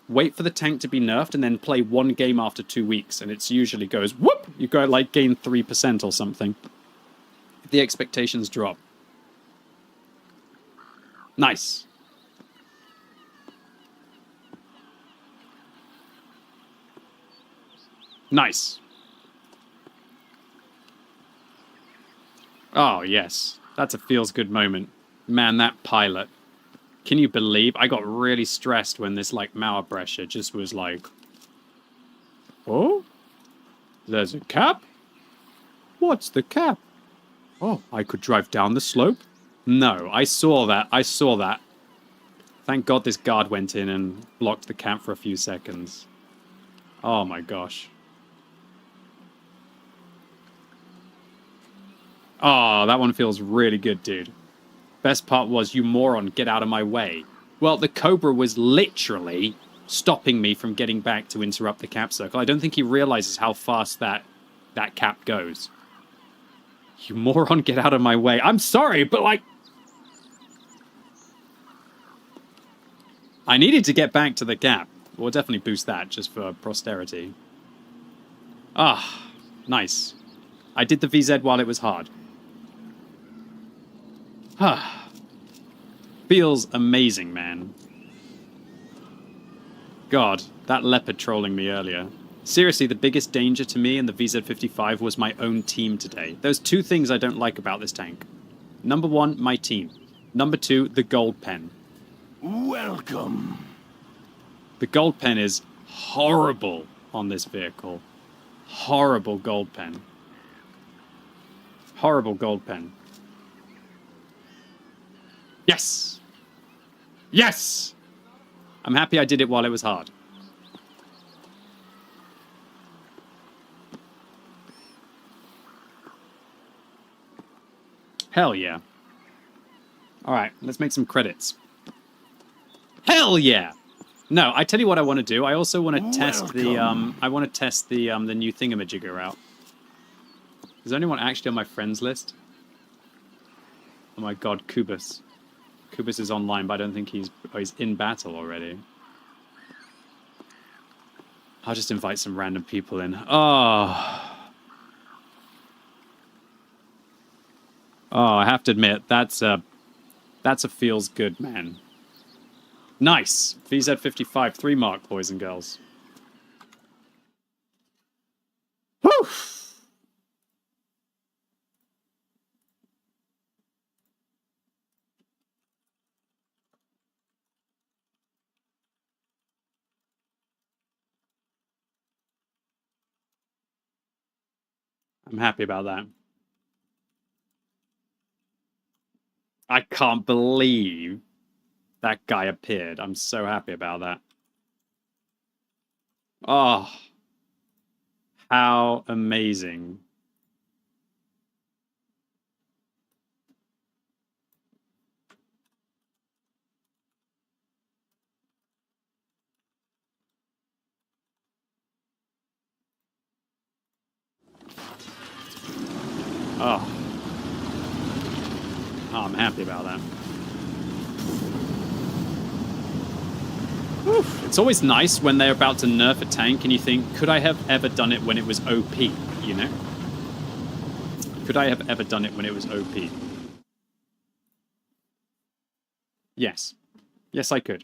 wait for the tank to be nerfed, and then play one game after 2 weeks, and it usually goes, whoop! You go, like, gain 3% or something. The expectations drop. Nice. Nice. Oh, yes. That's a feels-good moment. Man, that pilot. Can you believe? I got really stressed when this, like, Mauerbrecher just was like... Oh? There's a cap? What's the cap? Oh, I could drive down the slope? No, I saw that. I saw that. Thank God this guard went in and blocked the cap for a few seconds. Oh my gosh. Oh, that one feels really good, dude. Best part was, you moron, get out of my way. Well, the Cobra was literally stopping me from getting back to interrupt the cap circle. I don't think he realizes how fast that cap goes. You moron, get out of my way. I'm sorry, but like... I needed to get back to the cap. We'll definitely boost that, just for posterity. Ah, nice. I did the VZ while it was hard. Feels amazing, man. God, that leopard trolling me earlier. Seriously, the biggest danger to me in the VZ-55 was my own team today. There's two things I don't like about this tank. Number one, my team. Number two, the gold pen. Welcome. The gold pen is horrible on this vehicle. Horrible gold pen. Horrible gold pen. Yes! Yes! I'm happy I did it while it was hard. Hell yeah. Alright, let's make some credits. Hell yeah! No, I tell you what I want to do. I also want to test the the new thingamajigger out. Is there anyone actually on my friends list? Oh my god, Kubus. Kubus is online, but I don't think he's in battle already. I'll just invite some random people in. Oh. Oh, I have to admit, that's a feels good, man. Nice! VZ-55 3 mark, boys and girls. Whew! I'm happy about that. I can't believe that guy appeared. I'm so happy about that. Oh. How amazing. Oh. Oh, I'm happy about that. Oof. It's always nice when they're about to nerf a tank and you think, could I have ever done it when it was OP, you know? Could I have ever done it when it was OP? Yes. Yes, I could.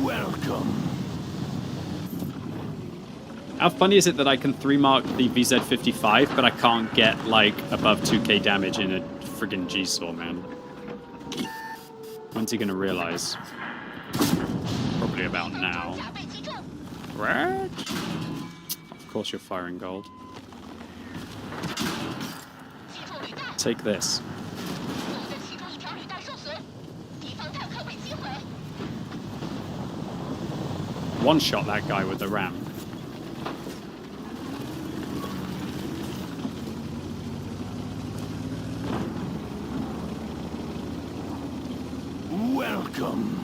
Welcome. How funny is it that I can 3-mark the VZ-55, but I can't get, like, above 2k damage in a friggin' G-Saw, man? When's he gonna realize? Probably about now. What? Of course you're firing gold. Take this. One-shot that guy with the ram. Welcome.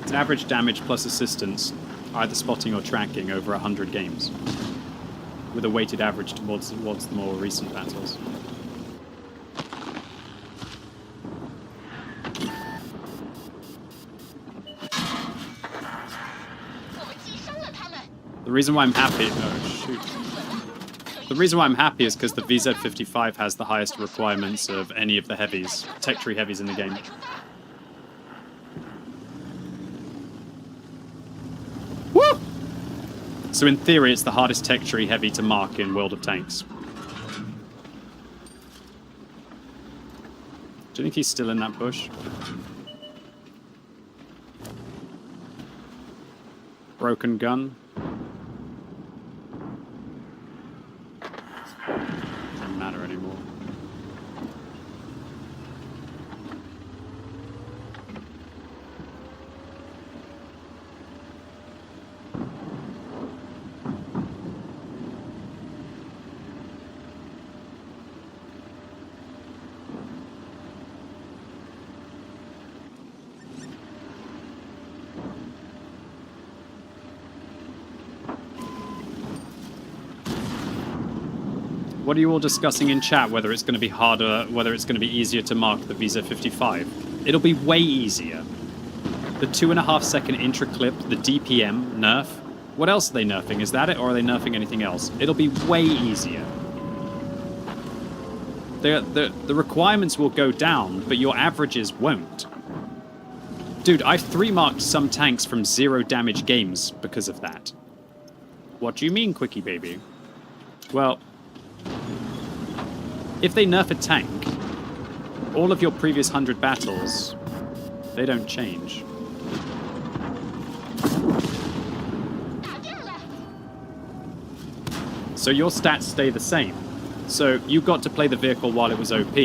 It's average damage plus assistance. either spotting or tracking over 100 games, with a weighted average towards the more recent battles. The reason why I'm happy... Oh, shoot. The reason why I'm happy is because the VZ55 has the highest requirements of any of the heavies, tech tree heavies in the game. Woo! So in theory, it's the hardest tech tree heavy to mark in World of Tanks. Do you think he's still in that bush? Broken gun. Doesn't matter anymore. What are you all discussing in chat? Whether it's going to be harder, whether it's going to be easier to mark the VZ55? It'll be way easier. The 2.5 second intra clip, the DPM nerf. What else are they nerfing? Is that it, or are they nerfing anything else? It'll be way easier. The requirements will go down, but your averages won't. Dude, I've 3-marked some tanks from 0 damage games because of that. What do you mean, Quickybaby? Well, if they nerf a tank, all of your previous 100 battles, they don't change. So your stats stay the same. So you got to play the vehicle while it was OP.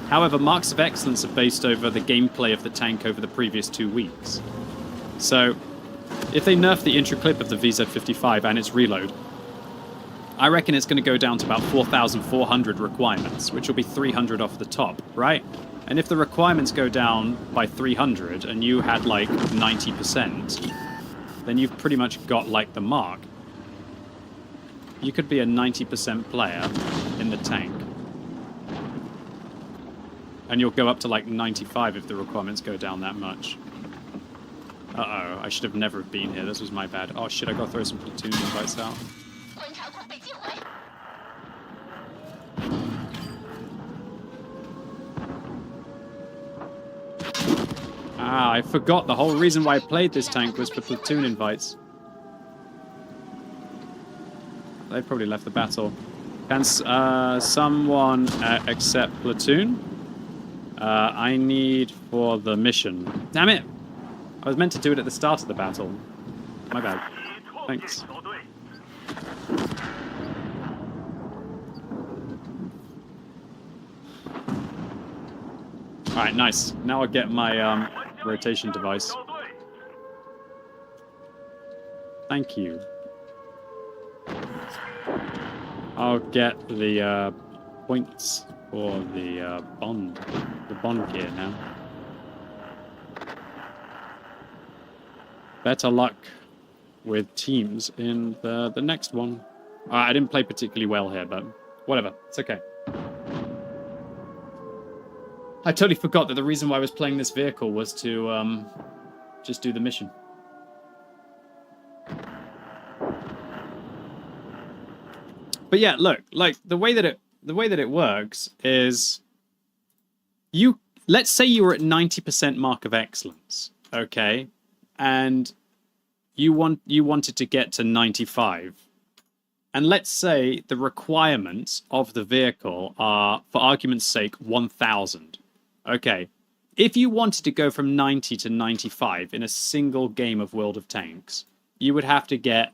However, marks of excellence are based over the gameplay of the tank over the previous 2 weeks. So if they nerf the intra clip of the VZ55 and its reload, I reckon it's going to go down to about 4,400 requirements, which will be 300 off the top, right? And if the requirements go down by 300 and you had like 90%, then you've pretty much got like the mark. You could be a 90% player in the tank. And you'll go up to like 95 if the requirements go down that much. Uh-oh, I should have never been here. This was my bad. Oh shit, I gotta throw some platoon invites out. Ah, I forgot the whole reason why I played this tank was for platoon invites. They probably left the battle. Can someone accept platoon? I need for the mission. Damn it! I was meant to do it at the start of the battle. My bad. Thanks. Alright, nice. Now I'll get my rotation device. Thank you. I'll get the points for the bond gear now. Better luck with teams in the next one. I didn't play particularly well here, but whatever. It's okay. I totally forgot that the reason why I was playing this vehicle was to just do the mission. But yeah, look, like the way that it works is let's say you were at 90% mark of excellence, okay? And you wanted to get to 95. And let's say the requirements of the vehicle are, for argument's sake, 1,000. Okay, if you wanted to go from 90 to 95 in a single game of World of Tanks, you would have to get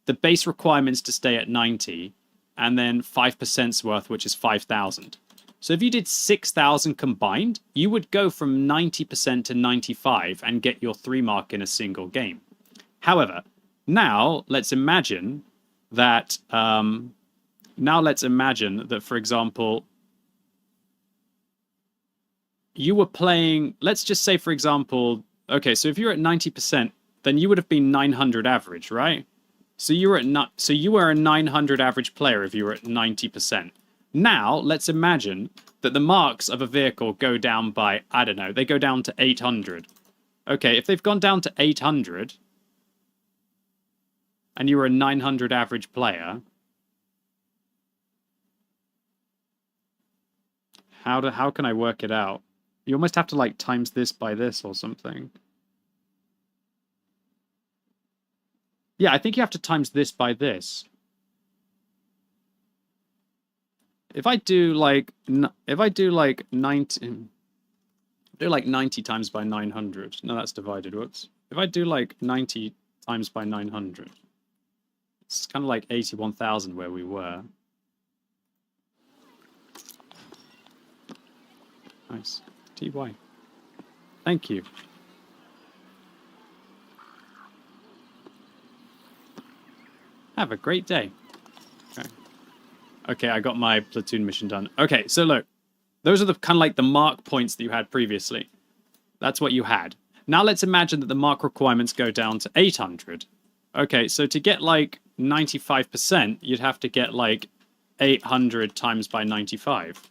the base requirements to stay at 90, and then 5%'s worth, which is 5,000. So if you did 6,000 combined, you would go from 90% to 95 and get your 3 mark in a single game. However, now let's imagine that, for example, you were playing, let's just say, for example, okay, so if you're at 90% then you would have been 900 average, right? So you were a 900 average player if you were at 90%. Now, let's imagine that the marks of a vehicle go down by, I don't know, they go down to 800. Okay, if they've gone down to 800, and you were a 900 average player, how can I work it out? You almost have to, like, times this by this or something. Yeah, I think you have to times this by this. If I do like 90 times by 900. No, that's divided. Whoops. If I do like 90 times by 900, it's kind of like 81,000 where we were. Nice. TY. Thank you. Have a great day. Okay. Okay, I got my platoon mission done. Okay, so look. Those are the kind of like the mark points that you had previously. That's what you had. Now let's imagine that the mark requirements go down to 800. Okay, so to get like 95%, you'd have to get like 800 times by 95,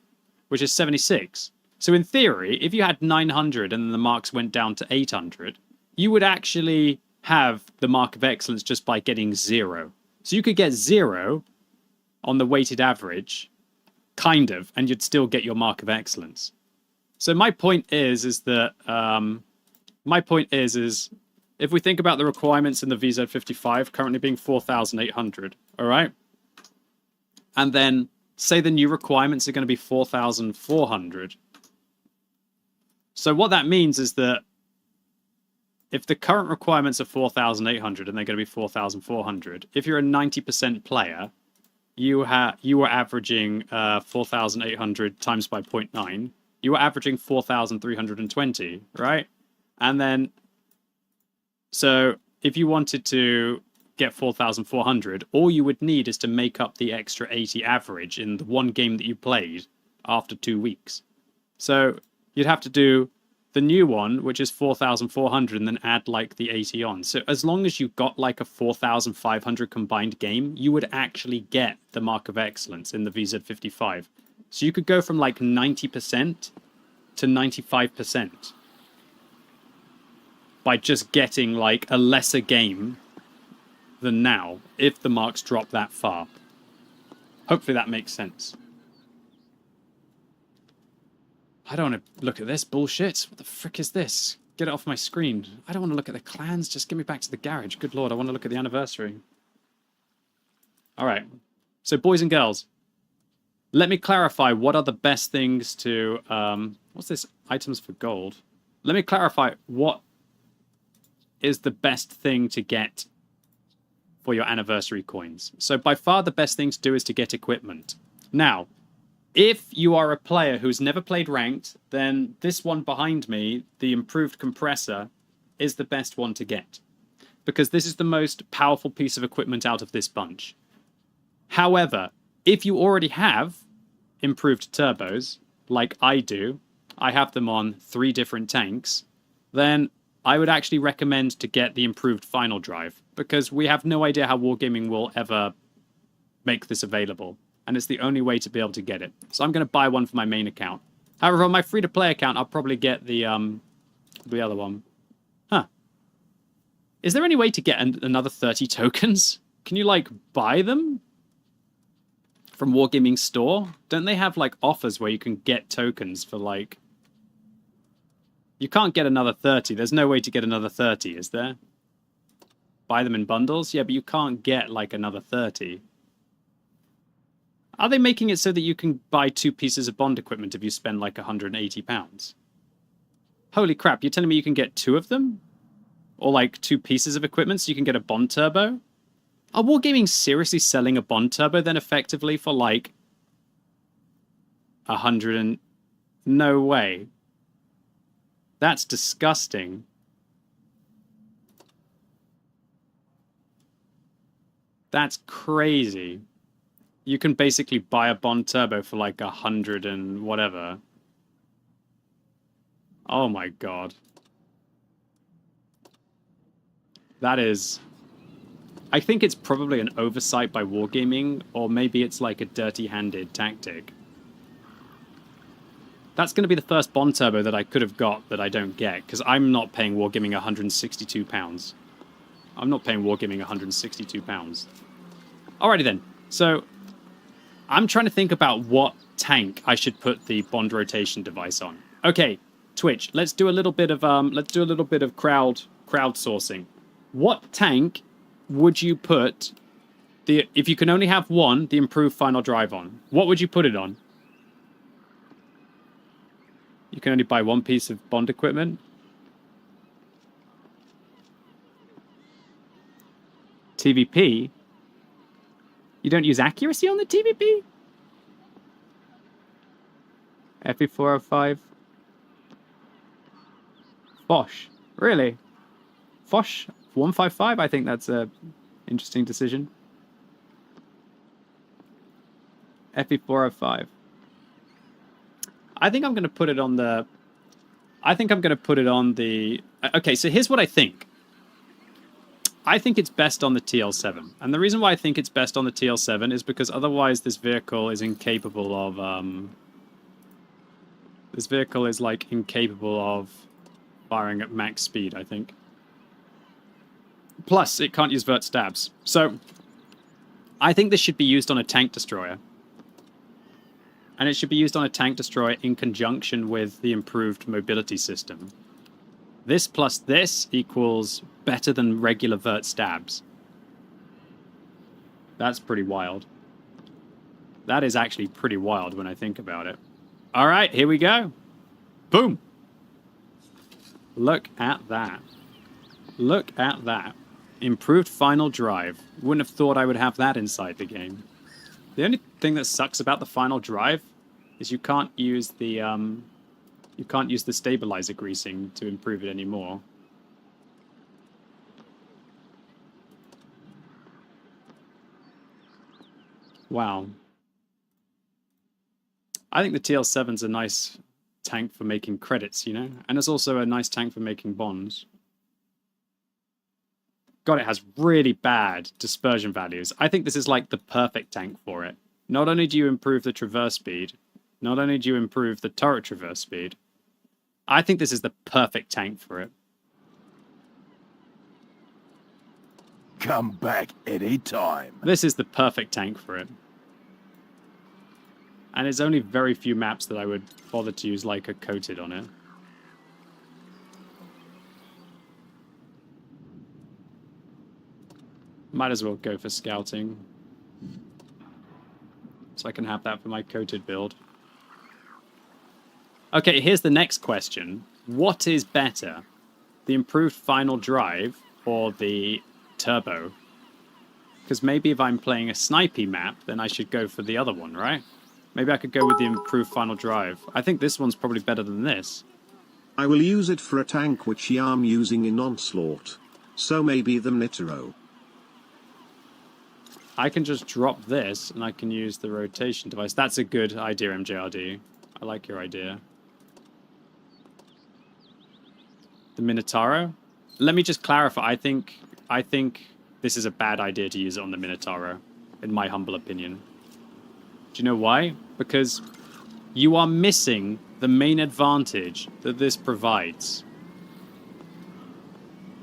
which is 76. So in theory, if you had 900 and then the marks went down to 800, you would actually have the mark of excellence just by getting 0. So you could get 0 on the weighted average, kind of, and you'd still get your mark of excellence. So my point is that if we think about the requirements in the VZ55 currently being 4,800, all right, and then say the new requirements are going to be 4,400. So what that means is that if the current requirements are 4,800 and they're going to be 4,400, if you're a 90% player, you were averaging 4,800 times by 0.9. You were averaging 4,320, right? And then, so if you wanted to get 4,400, all you would need is to make up the extra 80 average in the one game that you played after 2 weeks. So you'd have to do the new one, which is 4,400, and then add like the 80 on. So as long as you got like a 4,500 combined game, you would actually get the mark of excellence in the VZ55. So you could go from like 90% to 95% by just getting like a lesser game than now, if the marks drop that far. Hopefully that makes sense. I don't want to look at this bullshit. What the frick is this? Get it off my screen. I don't want to look at the clans. Just get me back to the garage. Good lord, I want to look at the anniversary. All right. So, boys and girls, let me clarify what are the best things to... what's this? Items for gold. Let me clarify what is the best thing to get for your anniversary coins. So, by far, the best thing to do is to get equipment. Now, if you are a player who's never played ranked, then this one behind me, the improved compressor, is the best one to get. Because this is the most powerful piece of equipment out of this bunch. However, if you already have improved turbos, like I do, I have them on 3 different tanks, then I would actually recommend to get the improved final drive. Because we have no idea how Wargaming will ever make this available. And it's the only way to be able to get it. So I'm going to buy one for my main account. However, on my free-to-play account, I'll probably get the other one. Huh. Is there any way to get another 30 tokens? Can you, like, buy them? From Wargaming Store? Don't they have, like, offers where you can get tokens for, like... You can't get another 30. There's no way to get another 30, is there? Buy them in bundles? Yeah, but you can't get, like, another 30. Are they making it so that you can buy 2 pieces of Bond equipment if you spend like £180? Holy crap, you're telling me you can get 2 of them? Or like 2 pieces of equipment so you can get a Bond turbo? Are Wargaming seriously selling a Bond turbo then effectively for like 100 and... No way. That's disgusting. That's crazy. You can basically buy a Bond turbo for like 100 and whatever. Oh my god. That is... I think it's probably an oversight by Wargaming, or maybe it's like a dirty-handed tactic. That's going to be the first Bond Turbo that I could have got that I don't get, because I'm not paying Wargaming £162. I'm not paying Wargaming £162. Alrighty then. So, I'm trying to think about what tank I should put the Bond rotation device on. Okay, Twitch, let's do a little bit of crowdsourcing. What tank would you put if you can only have one, the improved final drive on? What would you put it on? You can only buy one piece of Bond equipment. TVP? You don't use accuracy on the TVP? FE405? Foch. Really? Foch 155? I think that's a interesting decision. FE405. I think I'm going to put it on the... Okay, so here's what I think. I think it's best on the TL7. And the reason why I think it's best on the TL7 is because otherwise this vehicle is incapable of... This vehicle is, like, incapable of firing at max speed, I think. Plus, it can't use vert stabs. So, I think this should be used on a tank destroyer. And it should be used on a tank destroyer in conjunction with the improved mobility system. This plus this equals better than regular vert stabs. That's pretty wild. That is actually pretty wild when I think about it. Alright, here we go. Boom! Look at that. Look at that. Improved final drive. Wouldn't have thought I would have that inside the game. The only thing that sucks about the final drive is you can't use the stabilizer greasing to improve it anymore. Wow. I think the TL7's a nice tank for making credits, you know? And it's also a nice tank for making bonds. God, it has really bad dispersion values. I think this is like the perfect tank for it. Not only do you improve the traverse speed, not only do you improve the turret traverse speed, I think this is the perfect tank for it. Come back any time. This is the perfect tank for it. And there's only very few maps that I would bother to use like a coated on it. Might as well go for scouting. So I can have that for my coated build. Okay, here's the next question. What is better? The improved final drive or the turbo? Because maybe if I'm playing a snipey map, then I should go for the other one, right? Maybe I could go with the improved final drive. I think this one's probably better than this. I will use it for a tank which I am using in Onslaught. So maybe the Nitro. I can just drop this and I can use the rotation device. That's a good idea, MJRD. I like your idea. The Minotauro? Let me just clarify. I think this is a bad idea to use it on the Minotauro, in my humble opinion. Do you know why? Because you are missing the main advantage that this provides.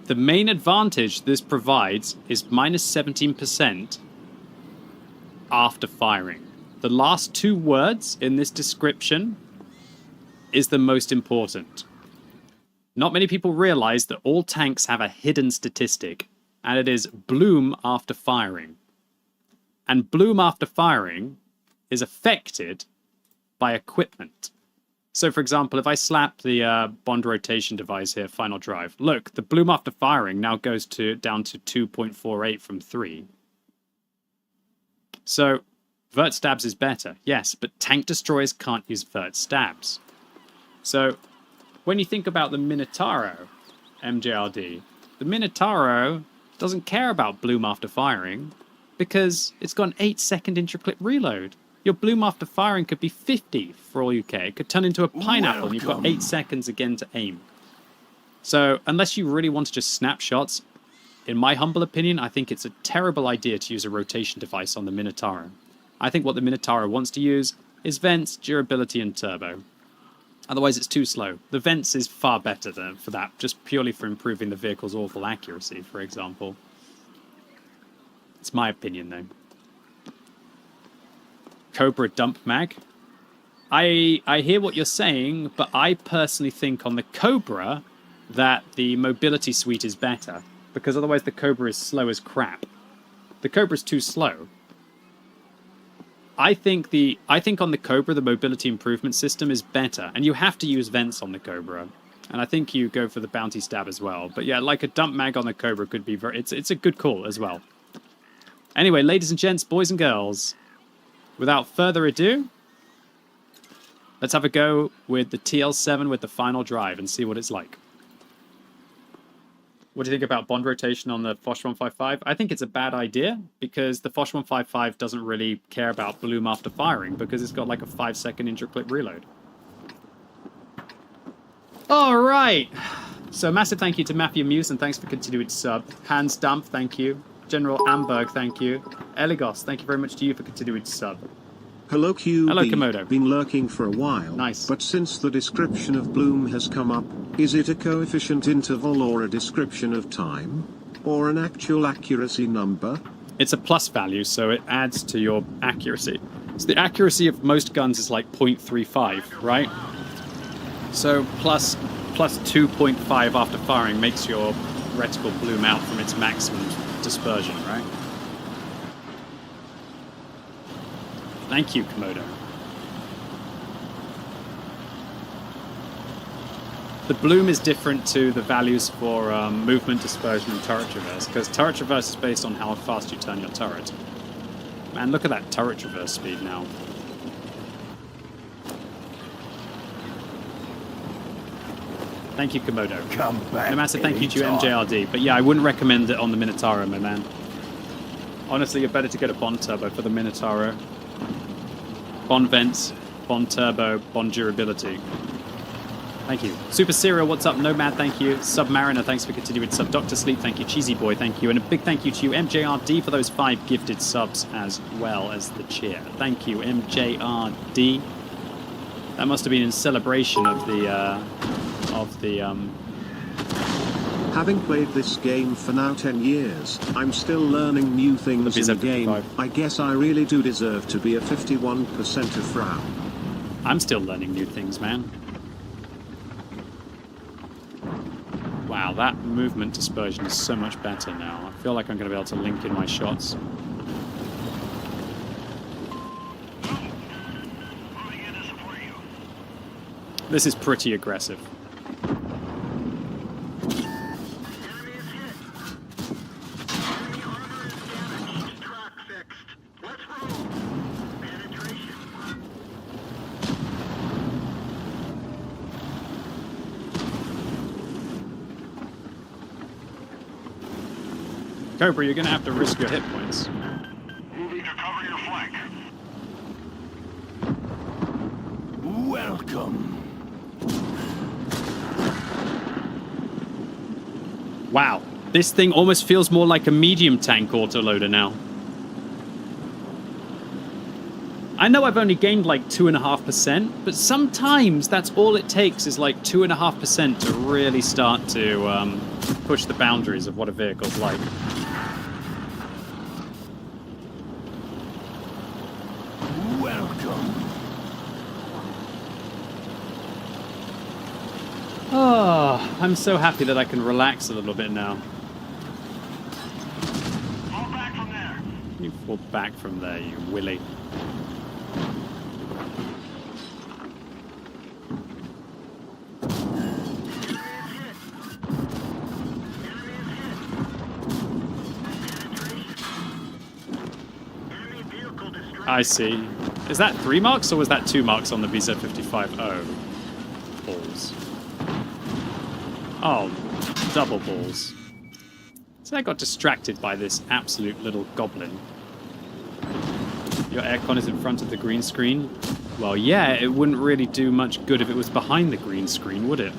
The main advantage this provides is minus 17% after firing. The last two words in this description is the most important. Not many people realize that all tanks have a hidden statistic, and it is bloom after firing. And bloom after firing is affected by equipment. So, for example, if I slap the bond rotation device here, final drive, look, the bloom after firing now goes down to 2.48 from 3. So, vert stabs is better, yes, but tank destroyers can't use vert stabs. So, when you think about the Minotauro, MJRD, the Minotauro doesn't care about bloom after firing because it's got an 8-second intra-clip reload. Your bloom after firing could be 50 for all you care. It could turn into a pineapple and you've got 8 seconds again to aim. So, unless you really want to just snap shots, in my humble opinion, I think it's a terrible idea to use a rotation device on the Minotaur. I think what the Minotaur wants to use is vents, durability, and turbo. Otherwise, it's too slow. The vents is far better for that, just purely for improving the vehicle's awful accuracy, for example. It's my opinion, though. Cobra dump mag. I hear what you're saying, but I personally think on the Cobra that the mobility suite is better, because otherwise the Cobra is slow as crap. The Cobra's too slow. I think on the Cobra the mobility improvement system is better, and you have to use vents on the Cobra. And I think you go for the bounty stab as well. But yeah, like a dump mag on the Cobra could be it's a good call as well. Anyway, ladies and gents, boys and girls, without further ado, let's have a go with the TL7 with the final drive and see what it's like. What do you think about bond rotation on the Foch 155? I think it's a bad idea because the Foch 155 doesn't really care about bloom after firing because it's got like a 5-second intra-clip reload. All right. So massive thank you to Matthew Muse and thanks for continuing to sub. Hans Dump, thank you. General Amberg, thank you. Eligos, thank you very much to you for continuing to sub. Hello QB. Hello Komodo. Been lurking for a while. Nice. But since the description of bloom has come up, is it a coefficient interval or a description of time? Or an actual accuracy number? It's a plus value, so it adds to your accuracy. So the accuracy of most guns is like 0.35, right? So plus 2.5 after firing makes your reticle bloom out from its maximum dispersion, right? Thank you, Komodo. The bloom is different to the values for movement, dispersion, and turret traverse, because turret traverse is based on how fast you turn your turret. Man, look at that turret traverse speed now. Thank you, Komodo. Come back. And a massive thank you to anytime. MJRD. But yeah, I wouldn't recommend it on the Minotauro, my man. Honestly, you're better to get a Bond Turbo for the Minotauro. Bond Vents, Bond Turbo, Bond Durability. Thank you. Super Serial, what's up? Nomad, thank you. Submariner, thanks for continuing sub. Dr. Sleep, thank you. Cheesy Boy, thank you. And a big thank you to you, MJRD, for those 5 gifted subs as well as the cheer. Thank you, MJRD. That must have been in celebration of the Having played this game for now 10 years, I'm still learning new things in the game. I guess I really do deserve to be a 51% of Frau. I'm still learning new things, man. Wow, that movement dispersion is so much better now. I feel like I'm going to be able to link in my shots. This is pretty aggressive. Cobra, you're going to have to risk your hit points. Moving to cover your flank. Welcome. Wow, this thing almost feels more like a medium tank autoloader now. I know I've only gained like 2.5%, but sometimes that's all it takes is like 2.5% to really start to push the boundaries of what a vehicle's like. Welcome. Oh, I'm so happy that I can relax a little bit now. Fall back from there. You fall back from there, you willy. I see. Is that 3 marks or was that 2 marks on the BZ55? Oh. Balls. Oh, double balls. So I got distracted by this absolute little goblin. Your aircon is in front of the green screen? Well, yeah, it wouldn't really do much good if it was behind the green screen, would it?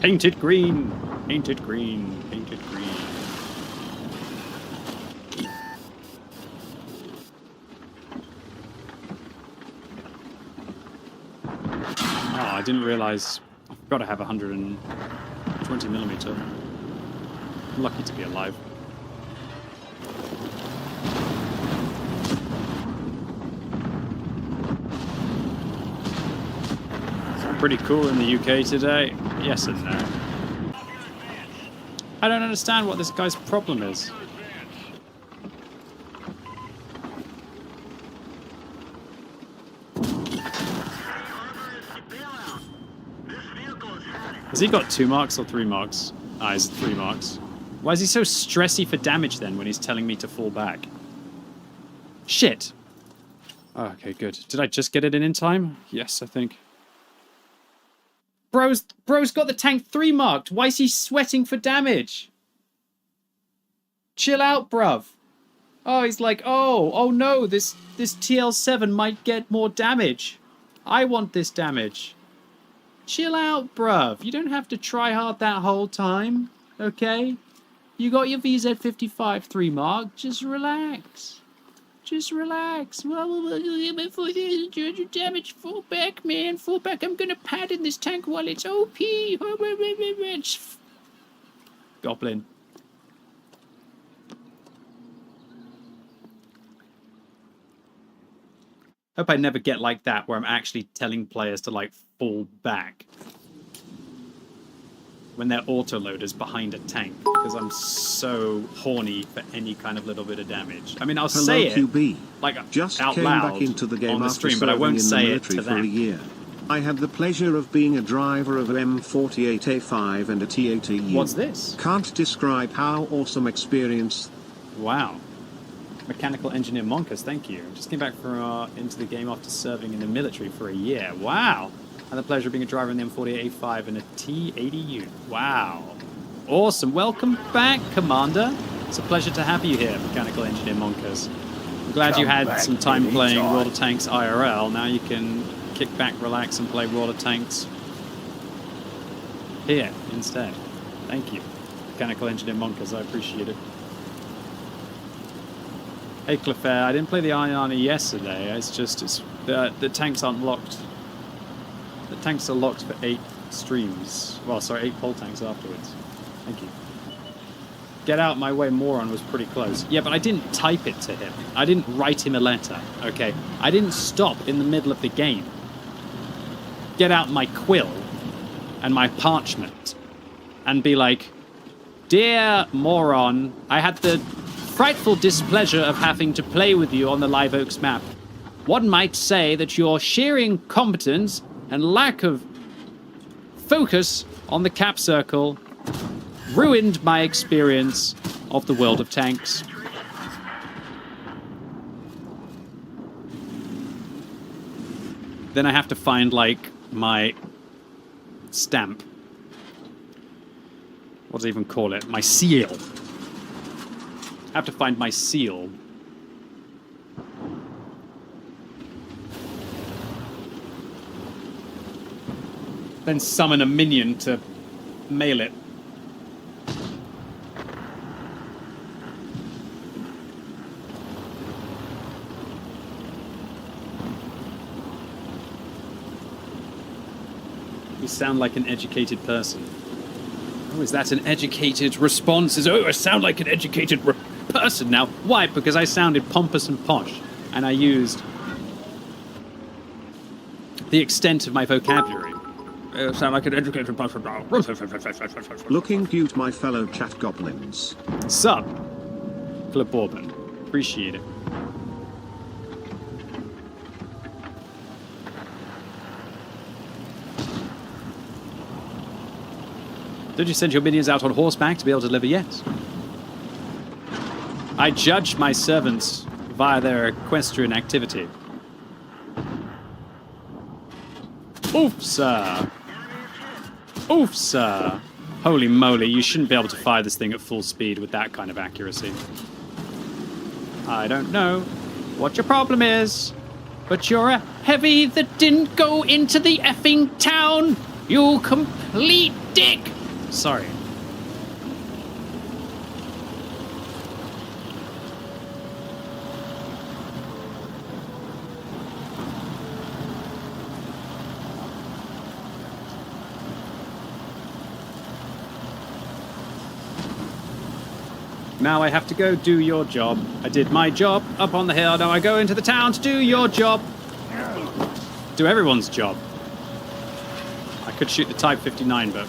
Paint it green. Paint it green. Paint it green. Oh, I didn't realize. I've got to have 120mm. I'm lucky to be alive. Pretty cool in the UK today. Yes and no. I don't understand what this guy's problem is. Has he got 2 marks or 3 marks? Ah, he's 3 marks. Why is he so stressy for damage then when he's telling me to fall back? Shit. Oh, okay, good. Did I just get it in time? Yes, I think. Bro's got the tank 3 marked. Why is he sweating for damage? Chill out, bruv. Oh, he's like, oh no, this TL7 might get more damage. I want this damage. Chill out, bruv. You don't have to try hard that whole time, okay? You got your VZ55 3 mark. Just relax. Just relax. Well, 400 damage. Fall back, man. Fall back. I'm gonna pad in this tank while it's OP. Goblin. Hope I never get like that where I'm actually telling players to like fall back when their autoloader's behind a tank, because I'm so horny for any kind of little bit of damage. I mean, I'll say it QB. like Just out came loud back into the game on the after stream, but I won't serving say in the it to military for a them. year. I had the pleasure of being a driver of an M48A5 and a T80U. What's this? Can't describe how awesome experience. Wow. Mechanical engineer Monkas, thank you. Just came back from into the game after serving in the military for a year. Wow. I had the pleasure of being a driver in the M48A5 and a T80U. Wow. Awesome. Welcome back, Commander. It's a pleasure to have you here, Mechanical Engineer Monkas. I'm glad you had some time playing World of Tanks IRL. Now you can kick back, relax, and play World of Tanks here instead. Thank you, Mechanical Engineer Monkas. I appreciate it. Hey, Clefairy, I didn't play the Ionian yesterday. The tanks aren't locked. The tanks are locked for 8 streams. Well, sorry, 8 poll tanks afterwards. Thank you. Get out my way, moron was pretty close. Yeah, but I didn't type it to him. I didn't write him a letter, okay? I didn't stop in the middle of the game. Get out my quill and my parchment and be like, "Dear moron, I had the frightful displeasure of having to play with you on the Live Oaks map. One might say that your sheer incompetence and lack of focus on the cap circle ruined my experience of the World of Tanks." Then I have to find, like, my stamp. What do I even call it? My seal. I have to find my seal. Then summon a minion to mail it. You sound like an educated person. Oh, is that an educated response? I sound like an educated person now. Why? Because I sounded pompous and posh, and I used the extent of my vocabulary. I sound like an educated person now. Looking cute, my fellow chat goblins. Sup, Club Bourbon. Appreciate it. Did you send your minions out on horseback to be able to deliver? Yes. I judge my servants via their equestrian activity. Oof, sir. Oof, sir. Holy moly, you shouldn't be able to fire this thing at full speed with that kind of accuracy. I don't know what your problem is, but you're a heavy that didn't go into the effing town, you complete dick! Sorry. Now I have to go do your job. I did my job up on the hill. Now I go into the town to do your job. Do everyone's job. I could shoot the Type 59, but...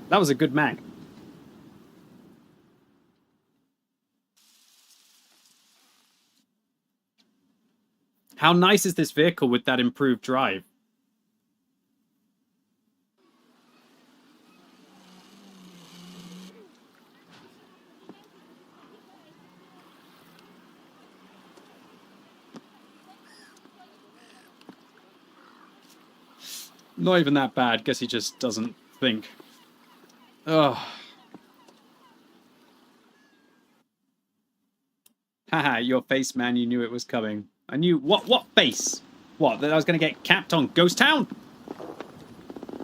That was a good mag. How nice is this vehicle with that improved drive? Not even that bad. Guess he just doesn't think. Oh. Haha, your face, man. You knew it was coming. I knew... What face? What, that I was going to get capped on Ghost Town?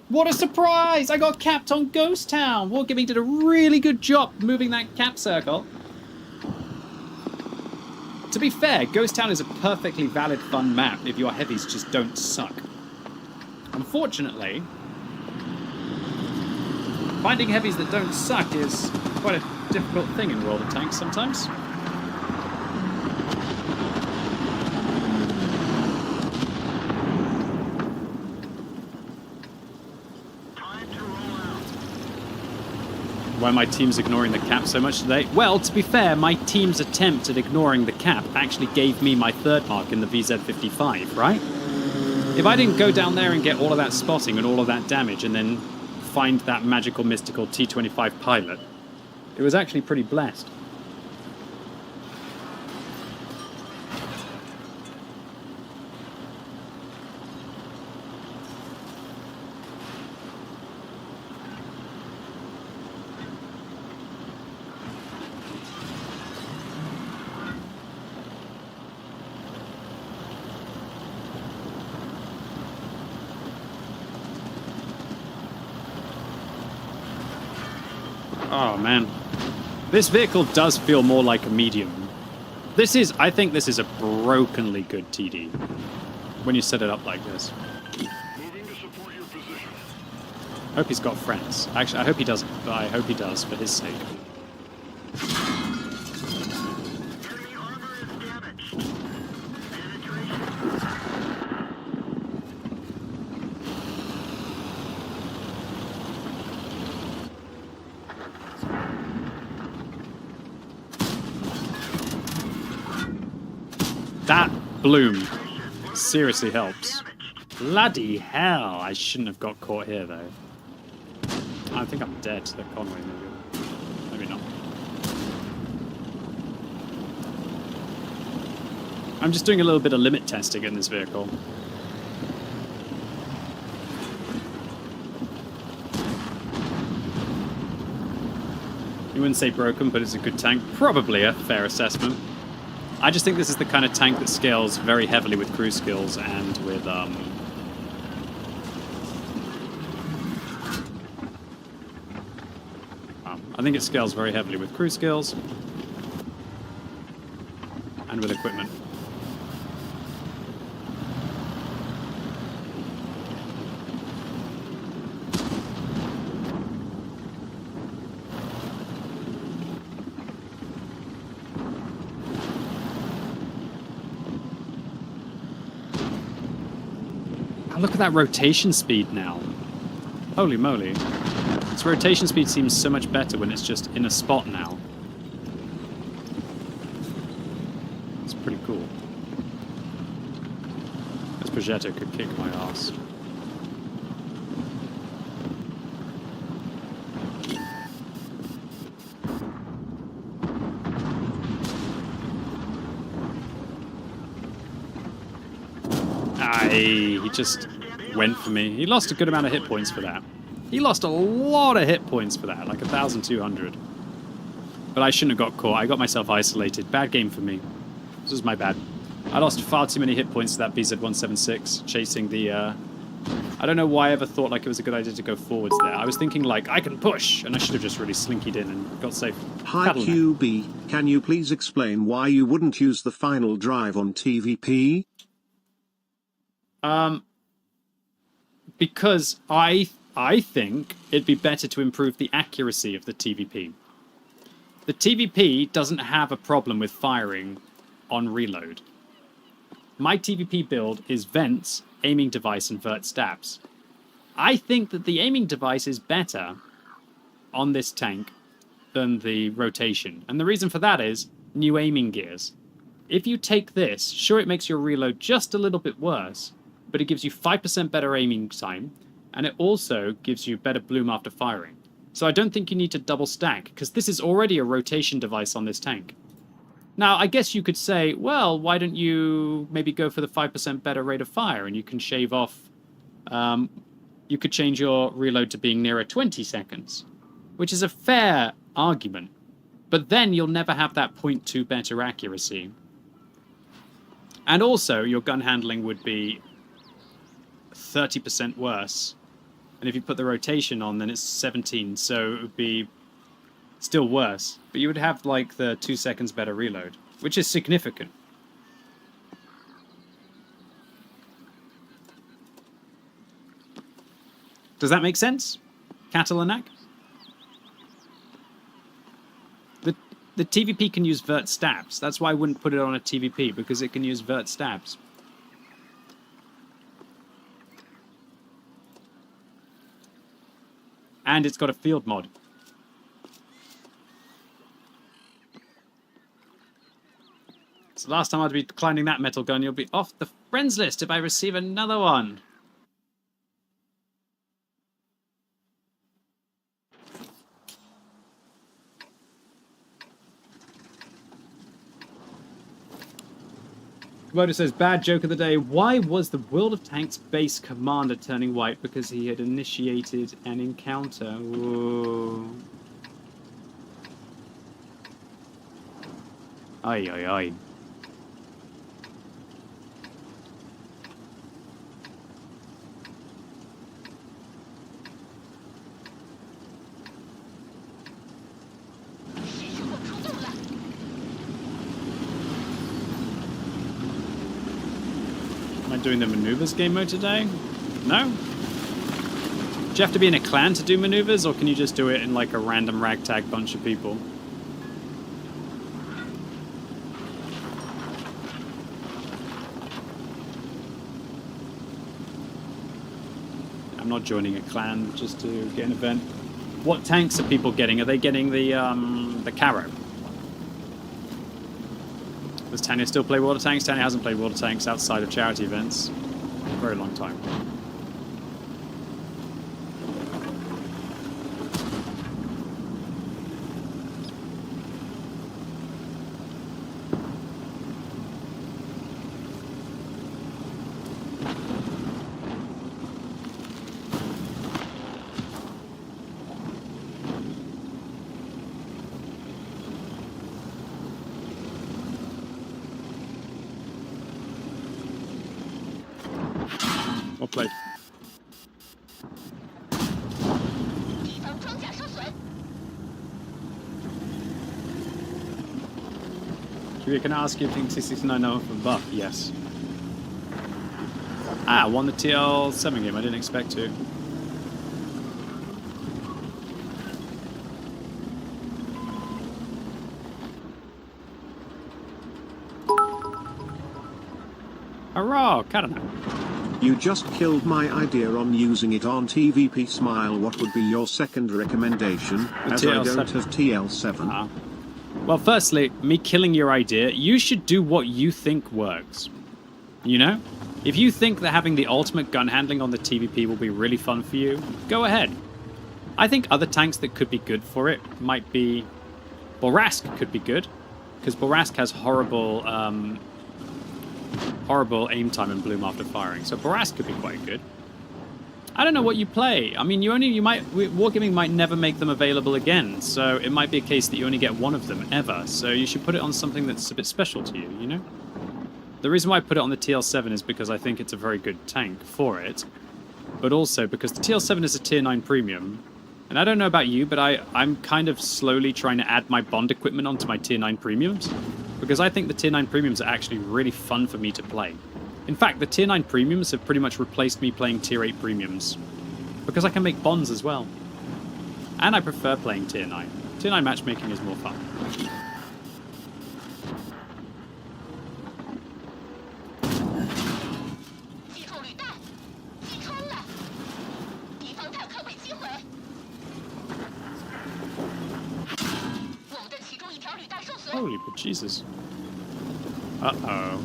What a surprise! I got capped on Ghost Town! Wargaming did a really good job moving that cap circle. To be fair, Ghost Town is a perfectly valid fun map if your heavies just don't suck. Unfortunately... finding heavies that don't suck is quite a difficult thing in World of Tanks sometimes. Why my team's ignoring the cap so much today? Well, to be fair, my team's attempt at ignoring the cap actually gave me my third mark in the VZ55, right? If I didn't go down there and get all of that spotting and all of that damage and then find that magical, mystical T-25 pilot, it was actually pretty blessed. Oh, man. This vehicle does feel more like a medium. I think this is a brokenly good TD. When you set it up like this. I hope he's got friends. Actually, I hope he doesn't, but I hope he does for his sake. That bloom seriously helps. Bloody hell, I shouldn't have got caught here, though. I think I'm dead to the Conway, maybe. Maybe not. I'm just doing a little bit of limit testing in this vehicle. You wouldn't say broken, but it's a good tank. Probably a fair assessment. I just think this is the kind of tank that scales very heavily with crew skills and with, I think it scales very heavily with crew skills and with equipment. Look at that rotation speed now. Holy moly. Its rotation speed seems so much better when it's just in a spot now. It's pretty cool. This Progetto could kick my ass. He just went for me. He lost a good amount of hit points for that. He lost a lot of hit points for that, like 1,200. But I shouldn't have got caught. I got myself isolated. Bad game for me. This is my bad. I lost far too many hit points to that BZ-176, chasing the... I don't know why I ever thought like it was a good idea to go forwards there. I was thinking like, I can push, and I should have just really slinkied in and got safe. Hi QB, can you please explain why you wouldn't use the final drive on TVP? Because I think it'd be better to improve the accuracy of the TVP. The TVP doesn't have a problem with firing on reload. My TVP build is vents, aiming device, and vert stabs. I think that the aiming device is better on this tank than the rotation. And the reason for that is new aiming gears. If you take this, sure it makes your reload just a little bit worse, but it gives you 5% better aiming time, and it also gives you better bloom after firing. So I don't think you need to double stack, because this is already a rotation device on this tank. Now, I guess you could say, well, why don't you maybe go for the 5% better rate of fire, and you can shave off... you could change your reload to being nearer 20 seconds, which is a fair argument. But then you'll never have that 0.2 better accuracy. And also, your gun handling would be 30% worse. And if you put the rotation on, then it's 17, so it would be still worse. But you would have, like, the 2 seconds better reload, which is significant. Does that make sense, Catalanak? The TVP can use vert stabs. That's why I wouldn't put it on a TVP, because it can use vert stabs. And it's got a field mod. So last time I'd be declining that metal gun, you'll be off the friends list if I receive another one. Komodo says, bad joke of the day. Why was the World of Tanks base commander turning white? Because he had initiated an encounter. Whoa. Ay, ay, ay. Doing the maneuvers game mode today? No? Do you have to be in a clan to do maneuvers, or can you just do it in like a random ragtag bunch of people? I'm not joining a clan just to get an event. What tanks are people getting? Are they getting the Caro? Does Tanya still play World of Tanks? Tanya hasn't played World of Tanks outside of charity events for a very long time. Well played. Can I ask you if you think T69 for buff? Yes. Ah, I won the TL7 game. I didn't expect to. Hurrah! Catanac. You just killed my idea on using it on TVP. Smile. What would be your second recommendation, as I don't have TL7? Well, firstly, me killing your idea, you should do what you think works. You know? If you think that having the ultimate gun handling on the TVP will be really fun for you, go ahead. I think other tanks that could be good for it might be... Borask could be good, because Borask has horrible horrible aim time and bloom after firing. So Boras could be quite good. I don't know what you play. I mean, Wargaming might never make them available again, so it might be a case that you only get one of them ever. So you should put it on something that's a bit special to you, you know? The reason why I put it on the TL7 is because I think it's a very good tank for it, but also because the TL7 is a tier 9 premium. And I don't know about you, but I'm kind of slowly trying to add my bond equipment onto my tier 9 premiums, because I think the tier 9 premiums are actually really fun for me to play. In fact, the tier 9 premiums have pretty much replaced me playing tier 8 premiums, because I can make bonds as well. And I prefer playing tier 9. Tier 9 matchmaking is more fun. Holy but Jesus. Uh-oh.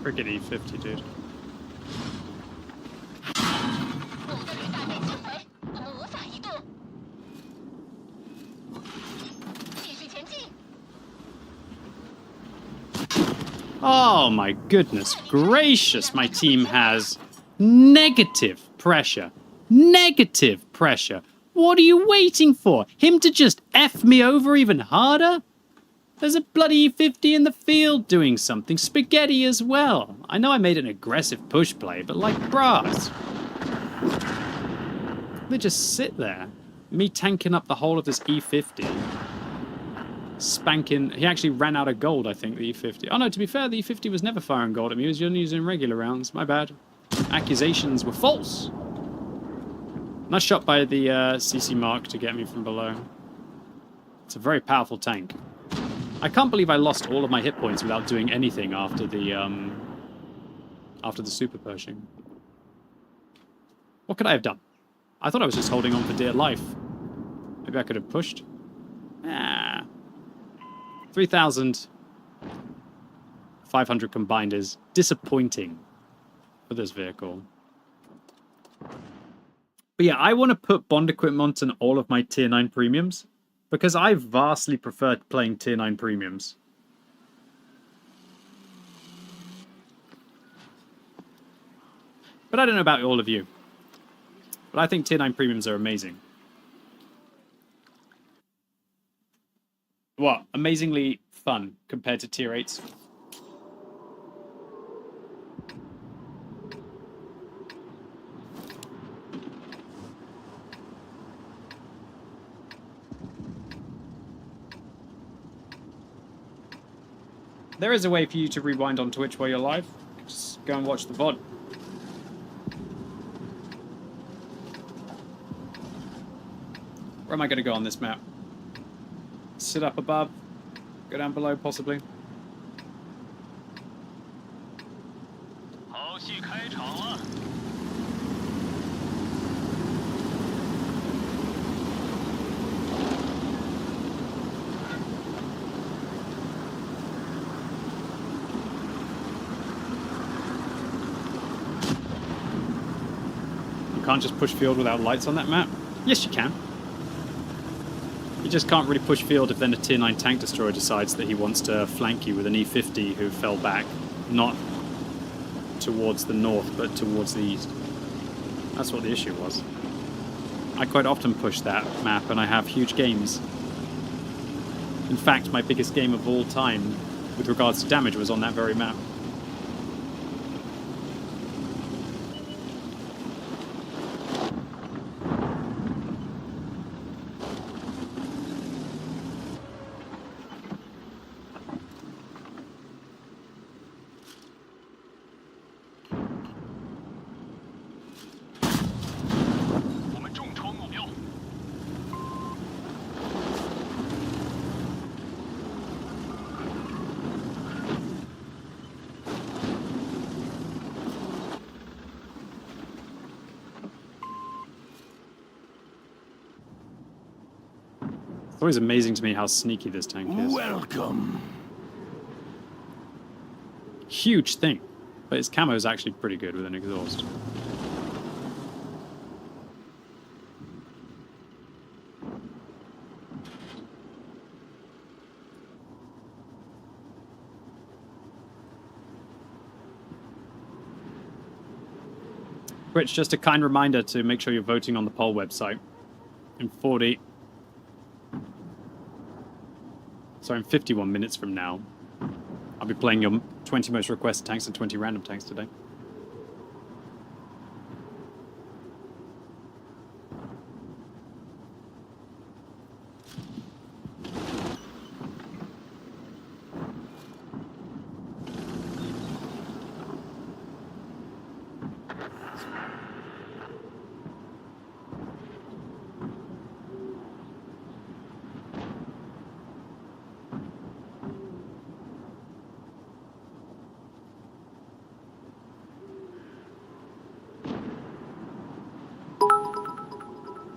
Freaking E50, dude. Oh my goodness gracious, my team has negative pressure. Negative pressure. What are you waiting for? Him to just F me over even harder? There's a bloody E50 in the field doing something. Spaghetti as well. I know I made an aggressive push play, but like brass. They just sit there. Me tanking up the whole of this E50. Spanking. He actually ran out of gold, I think, the E50. Oh no, to be fair, the E50 was never firing gold at me. He was only using regular rounds. My bad. Accusations were false. Nice shot by the CC Mark to get me from below. It's a very powerful tank. I can't believe I lost all of my hit points without doing anything after the super pushing. What could I have done? I thought I was just holding on for dear life. Maybe I could have pushed. Ah. 3,500 combined is disappointing for this vehicle. But yeah, I want to put bond equipment on all of my tier 9 premiums, because I vastly prefer playing tier 9 premiums. But I don't know about all of you. But I think tier 9 premiums are amazing. What? Amazingly fun compared to tier 8s. There is a way for you to rewind on Twitch while you're live. Just go and watch the VOD. Where am I going to go on this map? Sit up above, go down below, possibly. You can't just push field without lights on that map? Yes, you can. You just can't really push field if then a tier 9 tank destroyer decides that he wants to flank you with an E50 who fell back, not towards the north, but towards the east. That's what the issue was. I quite often push that map and I have huge games. In fact, my biggest game of all time with regards to damage was on that very map. It's always amazing to me how sneaky this tank is. Welcome. Huge thing. But its camo is actually pretty good with an exhaust. Which, just a kind reminder to make sure you're voting on the poll website. In 51 minutes from now, I'll be playing your 20 most requested tanks and 20 random tanks today.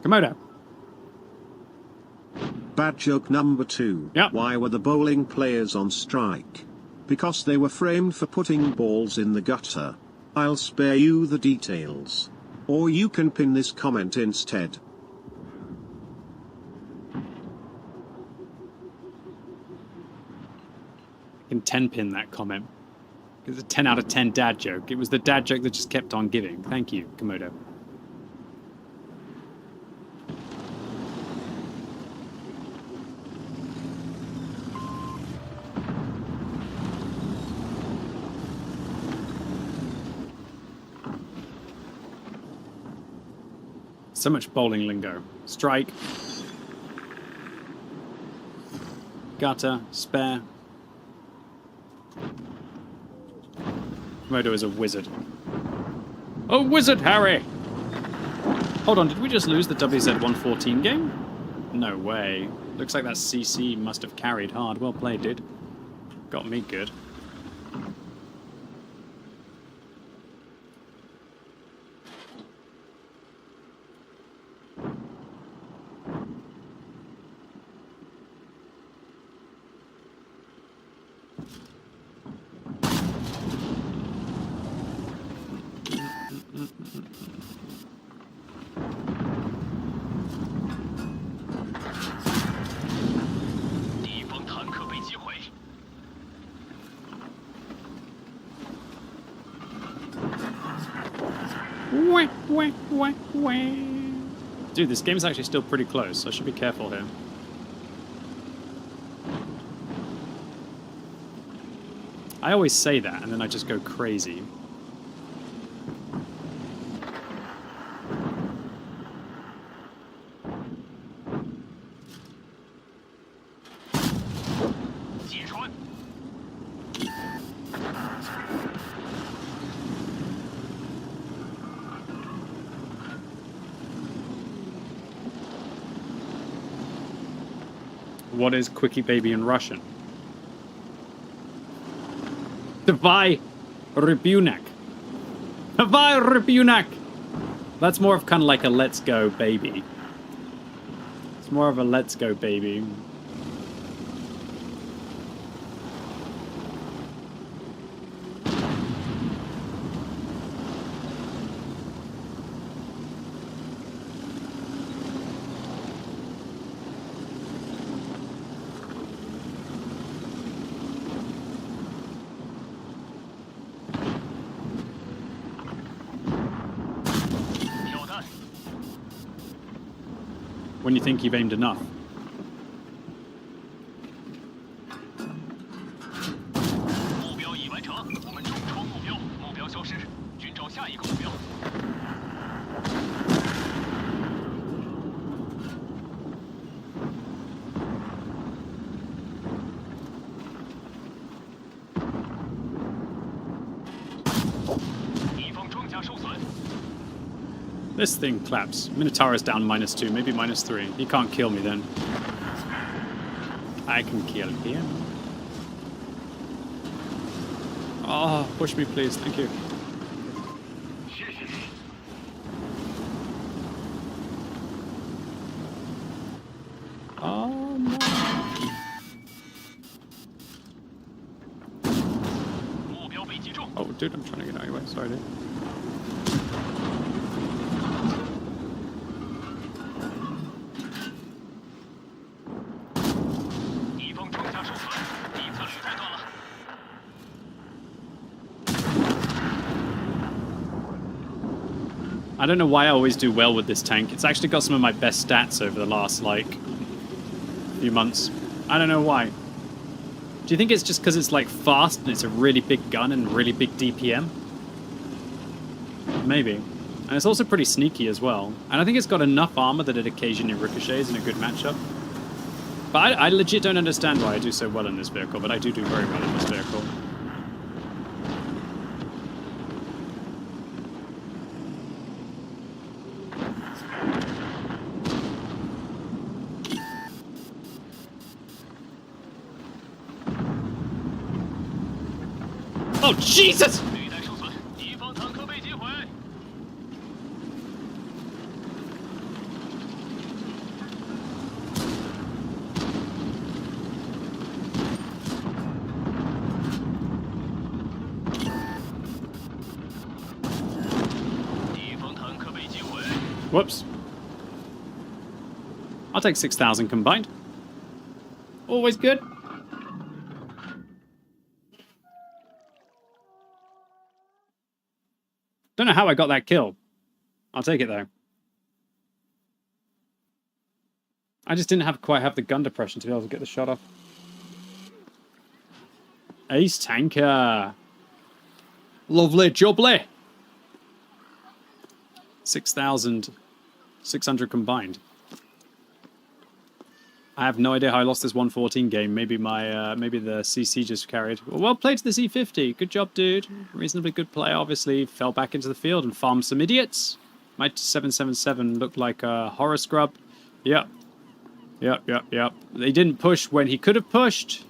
Komodo. Bad joke number 2. Yep. Why were the bowling players on strike? Because they were framed for putting balls in the gutter. I'll spare you the details. Or you can pin this comment instead. I can 10 pin that comment. It's a 10 out of 10 dad joke. It was the dad joke that just kept on giving. Thank you, Komodo. So much bowling lingo. Strike. Gutter. Spare. Komodo is a wizard. A wizard, Harry! Hold on, did we just lose the WZ-114 game? No way. Looks like that CC must have carried hard. Well played, dude. Got me good. Dude, this game's actually still pretty close. I should be careful here. I always say that, and then I just go crazy. What is Quickybaby in Russian? Davai Rybunak. Davai Rybunak! That's more of kind of like a let's go baby. It's more of a let's go baby. When you think you've aimed enough. This thing claps. Minotaurus down -2, maybe -3. He can't kill me then. I can kill him. Oh, push me please, thank you. Oh no. Oh, dude, I'm trying to get out of your way. Sorry, dude. I don't know why I always do well with this tank. It's actually got some of my best stats over the last, like, few months. I don't know why. Do you think it's just because it's, like, fast and it's a really big gun and really big DPM? Maybe. And it's also pretty sneaky as well. And I think it's got enough armor that it occasionally ricochets in a good matchup. But I legit don't understand why I do so well in this vehicle, but I do very well in this vehicle. Oh, Jesus! Whoops. I'll take 6,000 combined. Always good. Don't know how I got that kill. I'll take it though. I just didn't quite have the gun depression to be able to get the shot off. Ace tanker. Lovely jubbly. 6,600 combined. I have no idea how I lost this 114 game. Maybe my maybe the CC just carried. Well played to the C50. Good job, dude. Reasonably good play. Obviously, fell back into the field and farmed some idiots. My 777 looked like a horror scrub. Yep. Yep. He didn't push when he could have pushed.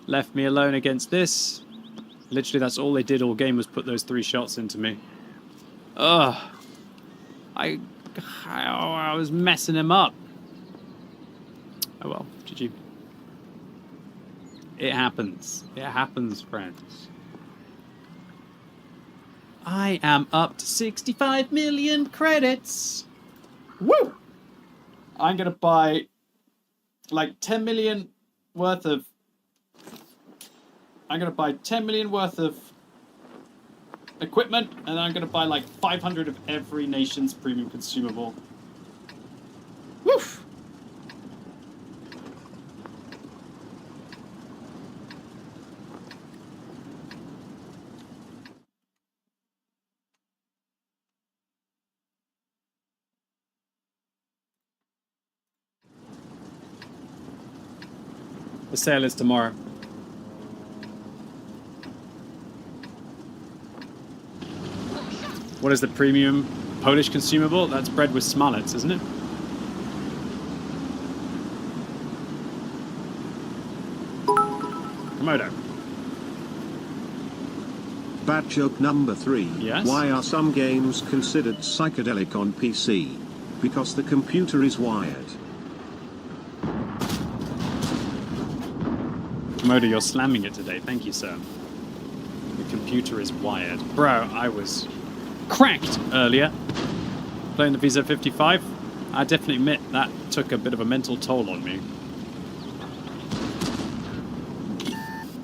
Left me alone against this. Literally, that's all they did all game was put those 3 shots into me. Ugh. I was messing him up. Oh well, GG. It happens. It happens, friends. I am up to 65 million credits. Woo! I'm going to buy like 10 million worth of... I'm going to buy 10 million worth of equipment, and I'm going to buy like 500 of every nation's premium consumable. Woof! The sale is tomorrow. What is the premium Polish consumable? That's bread with smallets, isn't it? Komodo. Bad joke number 3. Yes? Why are some games considered psychedelic on PC? Because the computer is wired. Komodo, you're slamming it today. Thank you, sir. The computer is wired. Bro, I was cracked earlier playing the VZ55. I definitely admit that took a bit of a mental toll on me.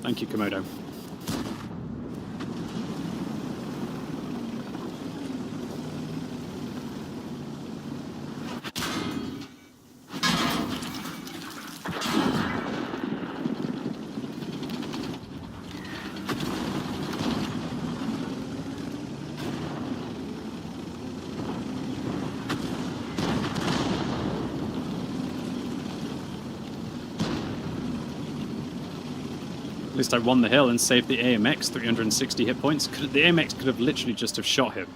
Thank you, Komodo. At least I won the hill and saved the AMX, 360 hit points. The AMX could have literally just have shot him.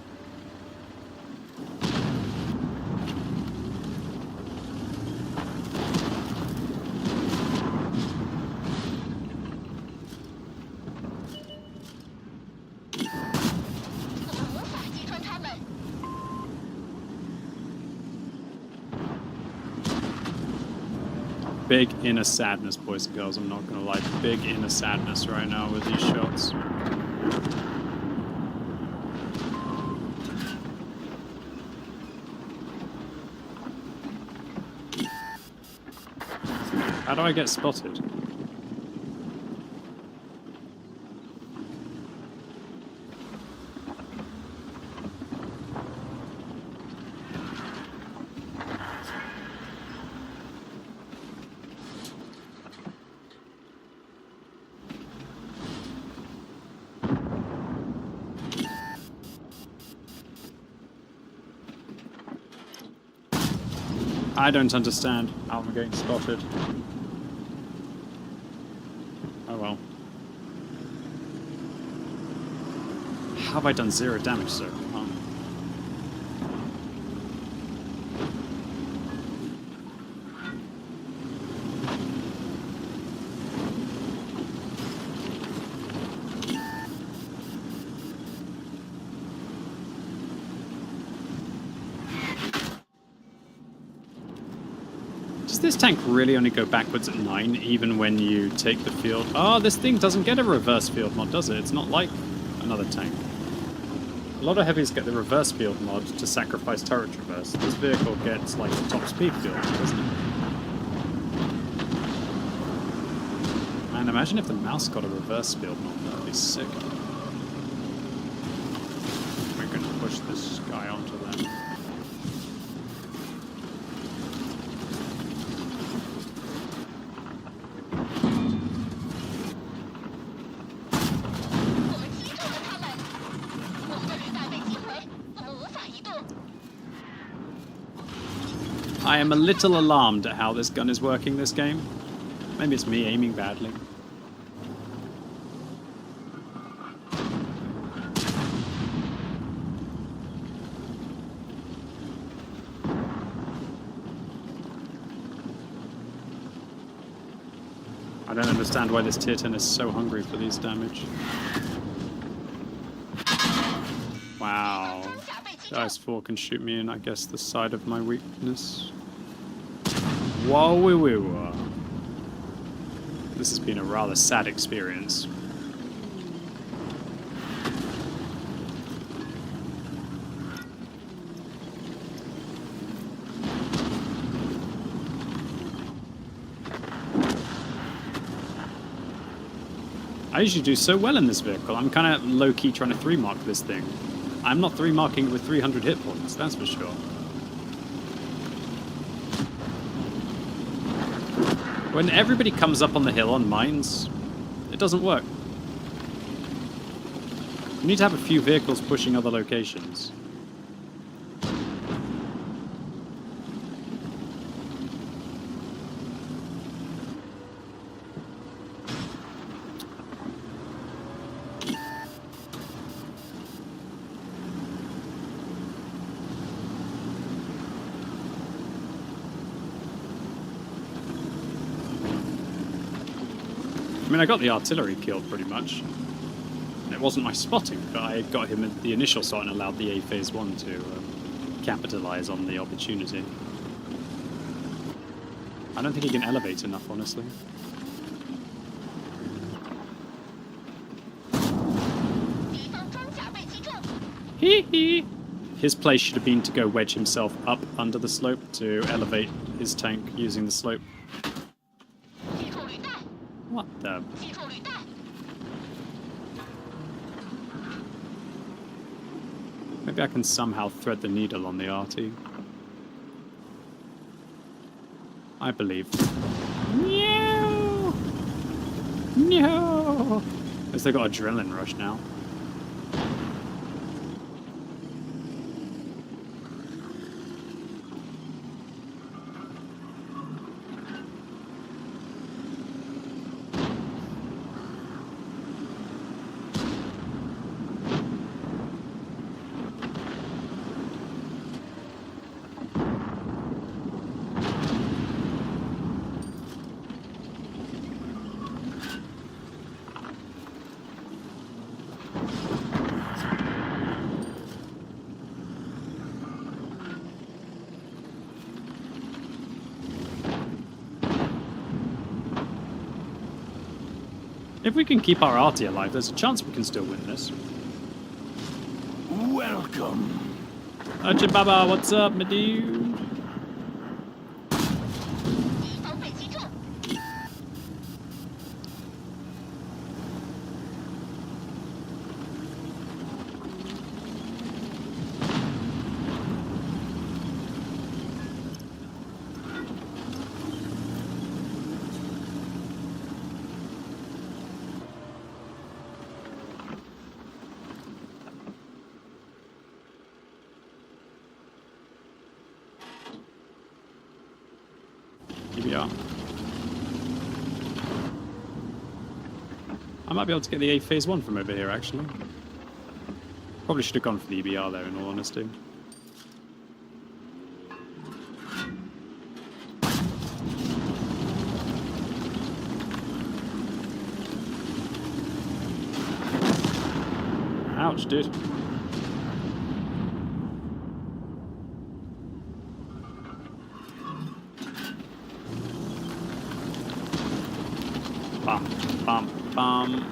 Big inner sadness, boys and girls. I'm not gonna lie. Big inner sadness right now with these shots. How do I get spotted? I don't understand how I'm getting spotted. Oh well. How have I done 0 damage so far? Does this tank really only go backwards at 9, even when you take the field? Oh, this thing doesn't get a reverse field mod, does it? It's not like another tank. A lot of heavies get the reverse field mod to sacrifice turret traverse. This vehicle gets, like, the top speed field, doesn't it? Man, imagine if the mouse got a reverse field mod. That would be sick. We're going to push this guy onto them. I am a little alarmed at how this gun is working this game. Maybe it's me aiming badly. I don't understand why this tier 10 is so hungry for these damage. Wow. Dice 4 can shoot me in, I guess, the side of my weakness. Whoa, woo, woo. This has been a rather sad experience. I usually do so well in this vehicle. I'm kind of low-key trying to 3-mark this thing. I'm not 3-marking it with 300 hit points, that's for sure. When everybody comes up on the hill on mines, it doesn't work. You need to have a few vehicles pushing other locations. I mean, I got the artillery killed pretty much. It wasn't my spotting, but I got him at the initial shot and allowed the A Phase 1 to capitalize on the opportunity. I don't think he can elevate enough, honestly. Hee hee! His play should have been to go wedge himself up under the slope to elevate his tank using the slope. What the? Maybe I can somehow thread the needle on the RT. I believe. No! No! At least they got adrenaline rush now. If we can keep our arty alive, there's a chance we can still win this. Welcome. Archie Baba, what's up, my dude? Here we are. I might be able to get the A phase 1 from over here, actually. Probably should have gone for the EBR there, in all honesty. Ouch, dude. Bum, bum, bum.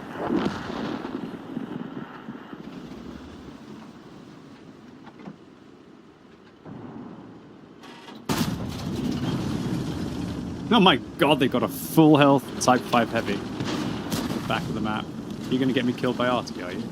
Oh my god, they got a full health Type 5 heavy. At the back of the map. You're gonna get me killed by arty, are you?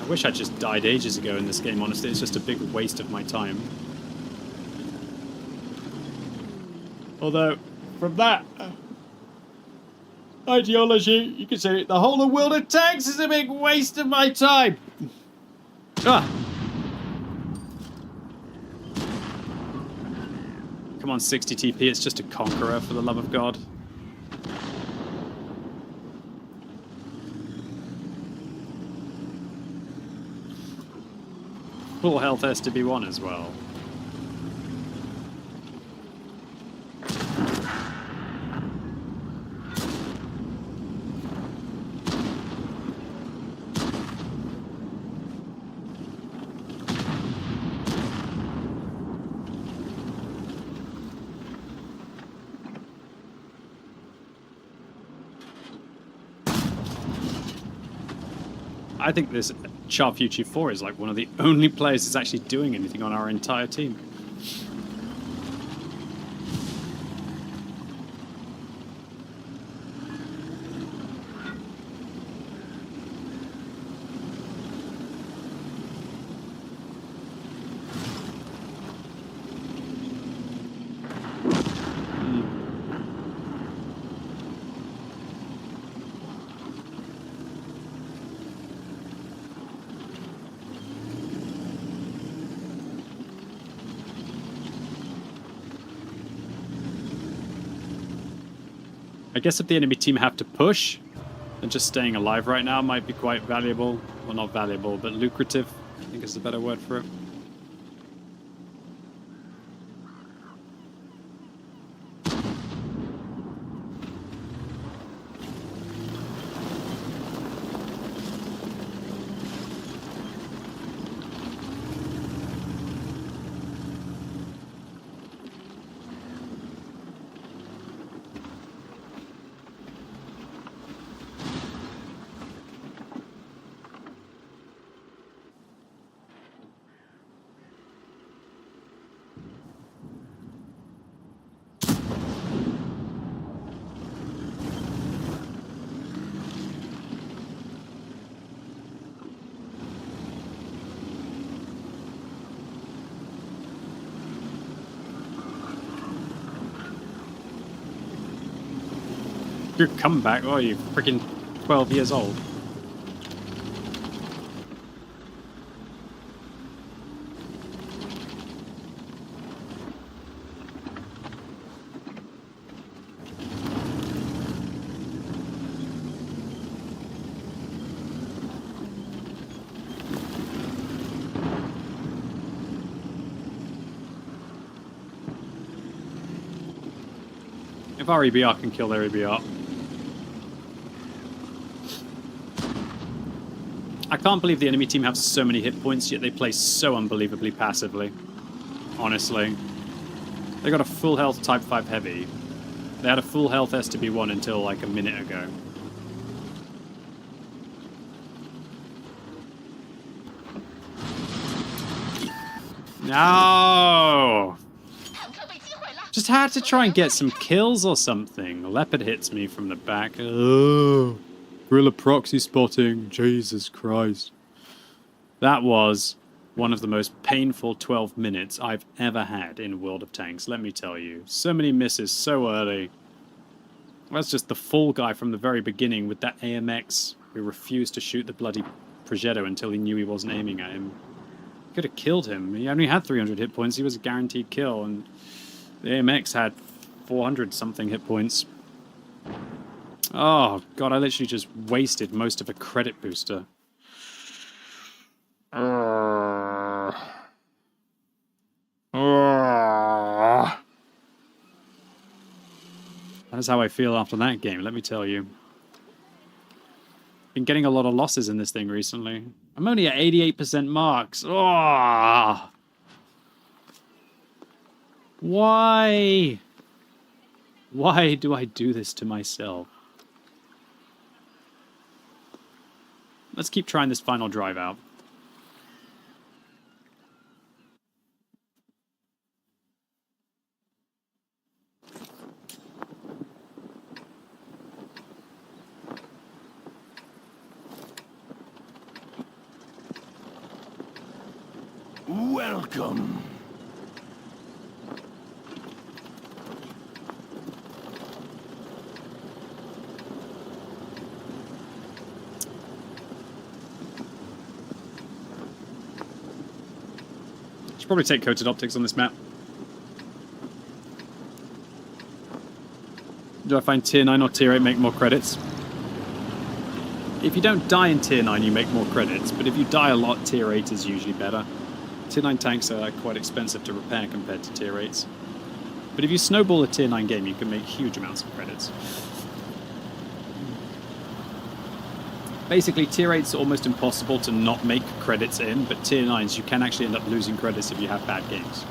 I wish I'd just died ages ago in this game, honestly. It's just a big waste of my time. Although, from that ideology, you could say the whole of World of Tanks is a big waste of my time. Ah! Come on, 60 TP, it's just a conqueror, for the love of God. Full health STB1 as well. I think this Charfuchi 4 is like one of the only players that's actually doing anything on our entire team. I guess if the enemy team have to push, then just staying alive right now might be quite valuable. Well, not valuable, but lucrative, I think is the better word for it. Your comeback? Oh, you freaking 12 years old. If our EBR can kill their EBR. I can't believe the enemy team have so many hit points, yet they play so unbelievably passively. Honestly. They got a full health Type 5 Heavy. They had a full health STB-1 until like a minute ago. No! Just had to try and get some kills or something. Leopard hits me from the back. Oh, guerrilla proxy spotting. Jesus Christ. That was one of the most painful 12 minutes I've ever had in World of Tanks, let me tell you. So many misses so early. That's just the fall guy from the very beginning with that AMX who refused to shoot the bloody Progetto until he knew he wasn't aiming at him. Could have killed him. He only had 300 hit points. He was a guaranteed kill, and the AMX had 400 something hit points. Oh god, I literally just wasted most of a credit booster. That's how I feel after that game, let me tell you. Been getting a lot of losses in this thing recently. I'm only at 88% marks. Oh! Why? Why do I do this to myself? Let's keep trying this final drive out. Welcome. Should probably take coated optics on this map. Do I find tier 9 or tier 8 make more credits? If you don't die in tier 9, you make more credits, but if you die a lot, tier 8 is usually better. Tier 9 tanks are quite expensive to repair compared to tier 8s. But if you snowball a tier 9 game, you can make huge amounts of credits. Basically, tier 8s are almost impossible to not make credits in, but tier 9s, you can actually end up losing credits if you have bad games.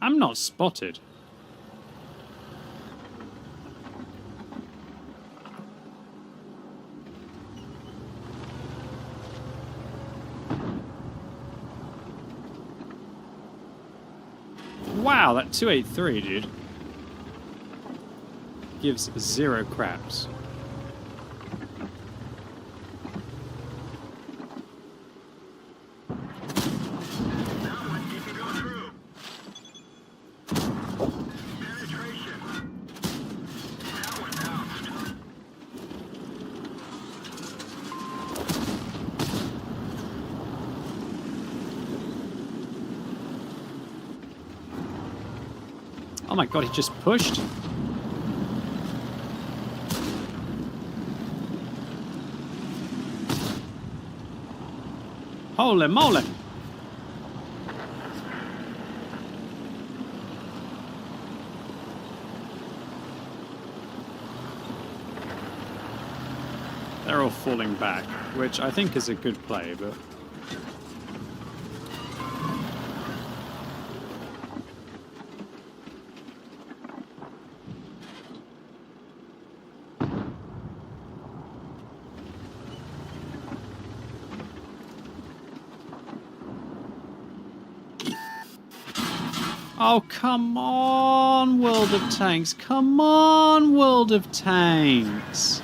I'm not spotted. Wow, that 283, dude. Gives 0 craps. Oh my god, he just pushed. Holy moly! They're all falling back, which I think is a good play, but... Oh, come on, World of Tanks. Come on, World of Tanks.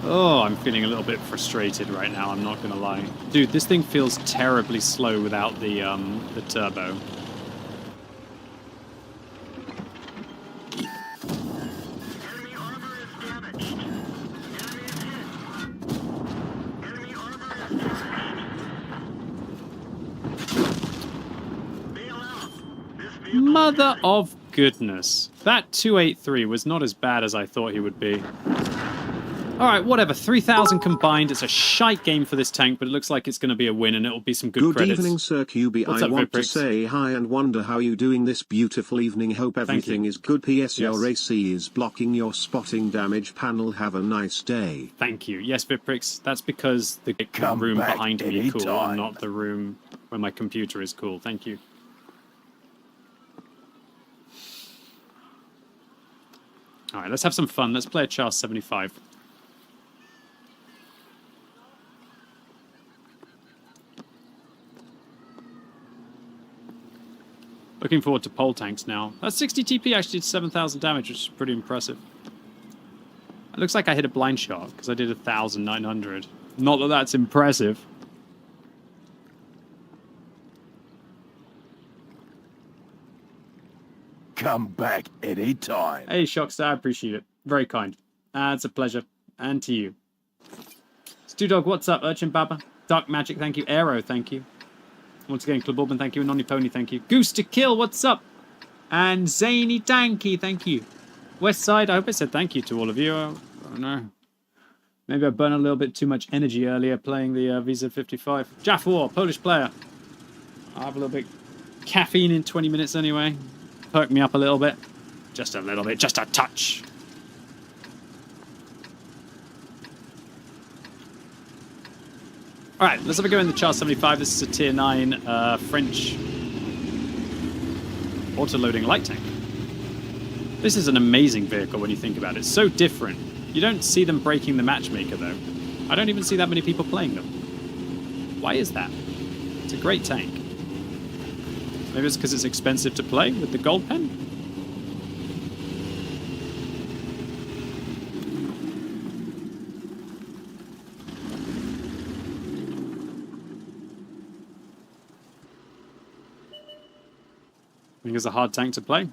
Oh, I'm feeling a little bit frustrated right now, I'm not going to lie. Dude, this thing feels terribly slow without the turbo. Enemy armor is damaged. Enemy is hit. Enemy armor is damaged. Bail out. This vehicle Mother is of goodness. That 283 was not as bad as I thought he would be. Alright, whatever. 3,000 combined. It's a shite game for this tank, but it looks like it's going to be a win, and it'll be some good credits. Good evening, Sir QB. What's I up, want to Viprix? say hi and wonder how you doing this beautiful evening. Hope everything is good. P.S. Your AC is blocking your spotting damage panel. Have a nice day. Thank you. Yes, Viprix, that's because the Come room back behind me is cool, anytime. and not the room where my computer is cool. Thank you. Alright, let's have some fun. Let's play a Char 75. Looking forward to pole tanks now. That's 60 TP actually did 7,000 damage, which is pretty impressive. It looks like I hit a blind shot, because I did 1,900. Not that that's impressive. Come back anytime. Hey, Shockstar, I appreciate it. Very kind. It's a pleasure. And to you. Stu Dog, what's up? Urchin Baba. Dark Magic, thank you. Aero, thank you. Once again, Club Orban, thank you. And Nonny Pony, thank you. Goose to Kill, what's up? And Zany Danky, thank you. Westside, I hope I said thank you to all of you. I don't know. Maybe I burned a little bit too much energy earlier playing the Visa 55. Jaff War, Polish player. I'll have a little bit caffeine in 20 minutes anyway. Perk me up a little bit. Just a little bit, just a touch. Alright, let's have a go in the Char 75. This is a tier 9 French auto-loading light tank. This is an amazing vehicle when you think about it. It's so different. You don't see them breaking the matchmaker, though. I don't even see that many people playing them. Why is that? It's a great tank. Maybe it's because it's expensive to play with the gold pen? I think it's a hard tank to play.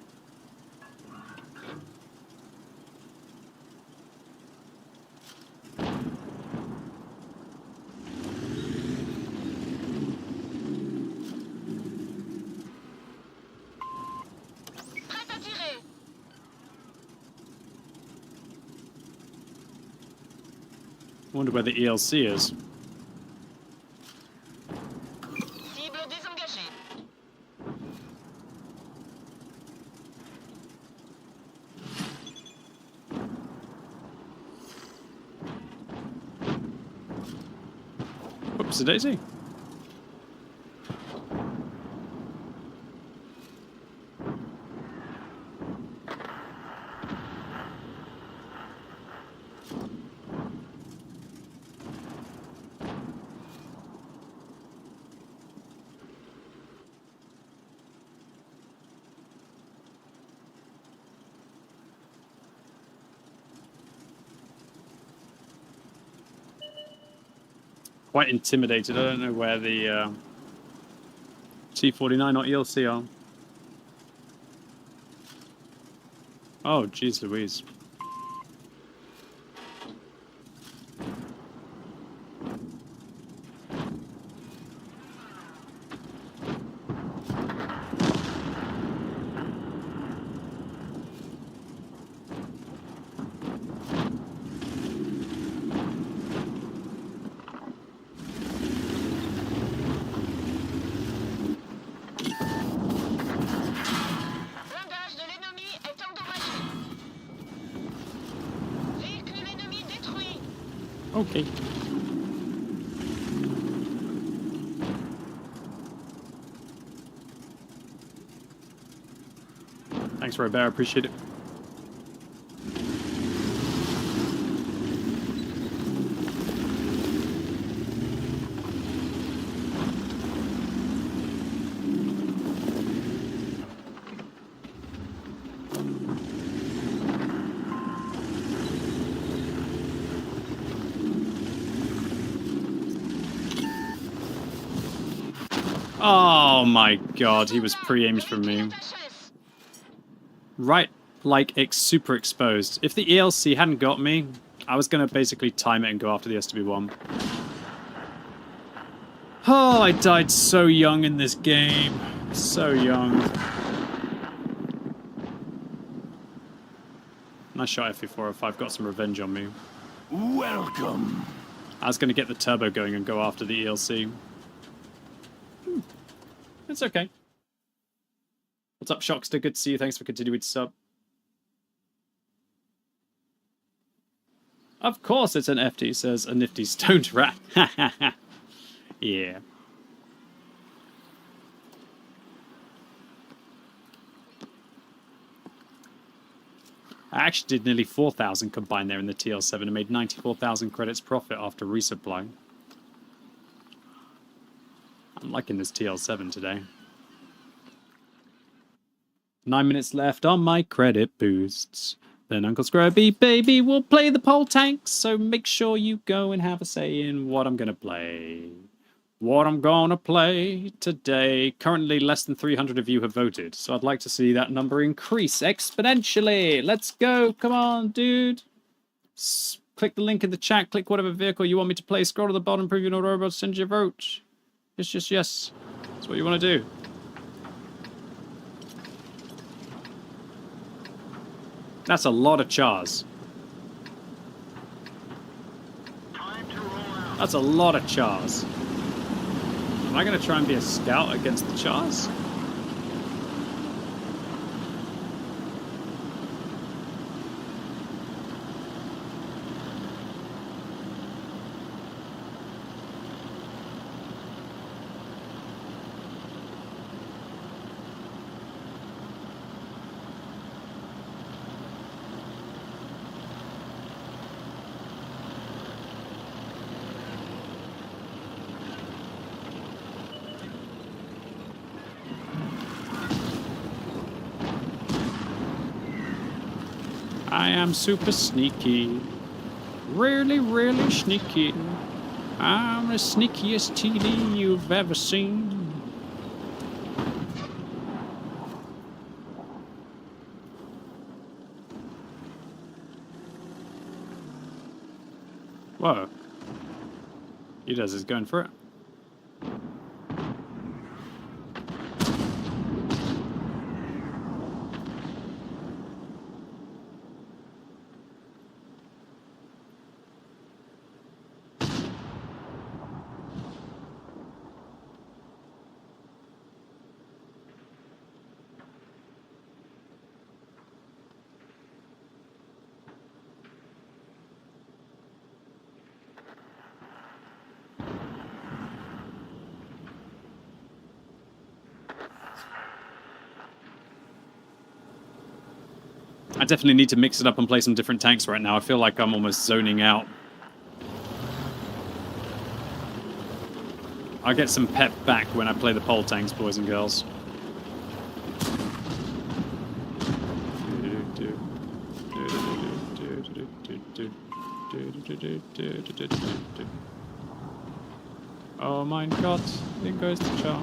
Prête à tirer. I wonder where the ELC is. Cible désengagée. Whoops, a daisy. Quite intimidated. I don't know where the T49 or ELC are. Oh, jeez Louise. Blindage de l'ennemi est endommagé. Véhicule ennemi détruit. Okay. Thanks, Robert. I appreciate it. Oh my god, he was pre-aimed from me. Right, like, super exposed. If the ELC hadn't got me, I was going to basically time it and go after the SW1. Oh, I died so young in this game. So young. Nice shot, FE405. Got some revenge on me. Welcome. I was going to get the turbo going and go after the ELC. It's okay. What's up, Shockster? Good to see you. Thanks for continuing to sub. Of course it's an FT, says a nifty stoned rat. Yeah. I actually did nearly 4,000 combined there in the TL7 and made 94,000 credits profit after resupply. I'm liking this TL7 today. 9 minutes left on my credit boosts. Then Uncle Scrubby Baby will play the pole tanks, so make sure you go and have a say in what I'm gonna play. What I'm gonna play today. Currently less than 300 of you have voted, so I'd like to see that number increase exponentially. Let's go, come on, dude. Click the link in the chat, click whatever vehicle you want me to play, scroll to the bottom, preview no robots, send your vote. Yes, yes, yes. That's what you want to do. That's a lot of chars. That's a lot of chars. Am I going to try and be a scout against the chars? I am super sneaky. Really, really sneaky. I'm the sneakiest TD you've ever seen. Whoa. He does is going for it. I definitely need to mix it up and play some different tanks right now. I feel like I'm almost zoning out. I'll get some pep back when I play the pole tanks, boys and girls. Oh mein Gott, den goes the charm.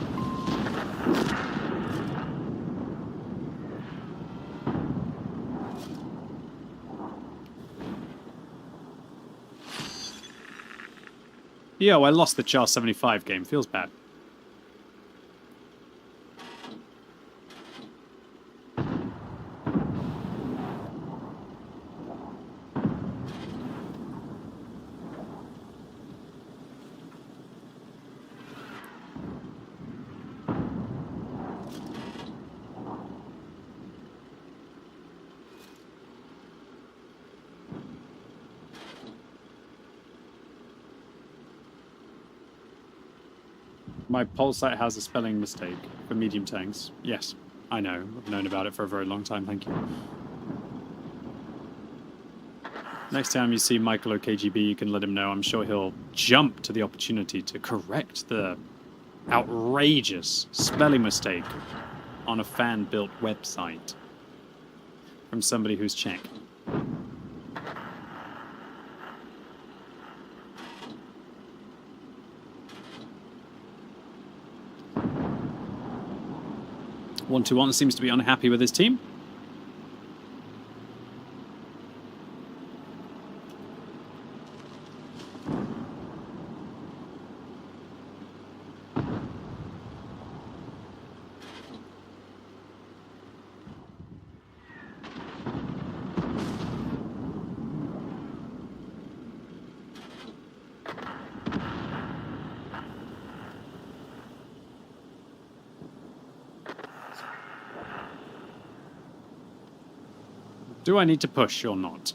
Yo, I lost the Char 75 game. Feels bad. My poll site has a spelling mistake for medium tanks. Yes, I know. I've known about it for a very long time. Thank you. Next time you see Michael or KGB, you can let him know. I'm sure he'll jump to the opportunity to correct the outrageous spelling mistake on a fan-built website from somebody who's Czech. One to one seems to be unhappy with his team. Do I need to push or not?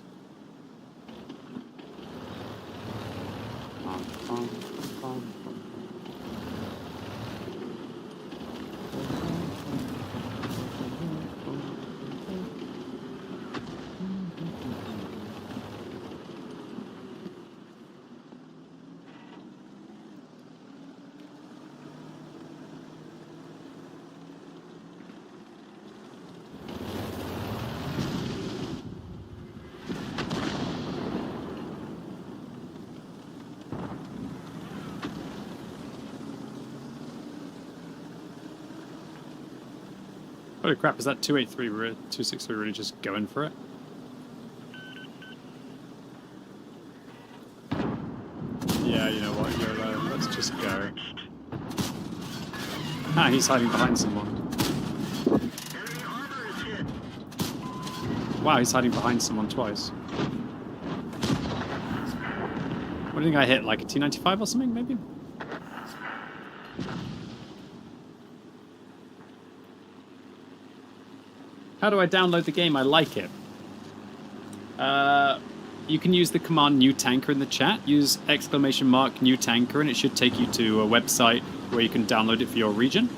Holy crap, is that 263 really just going for it? Yeah, you know what, YOLO, let's just go. Ah, he's hiding behind someone. Wow, he's hiding behind someone twice. What do you think I hit, like a T95 or something, maybe? How do I download the game? I like it. You can use the command new tanker in the chat. Use !new tanker and it should take you to a website where you can download it for your region.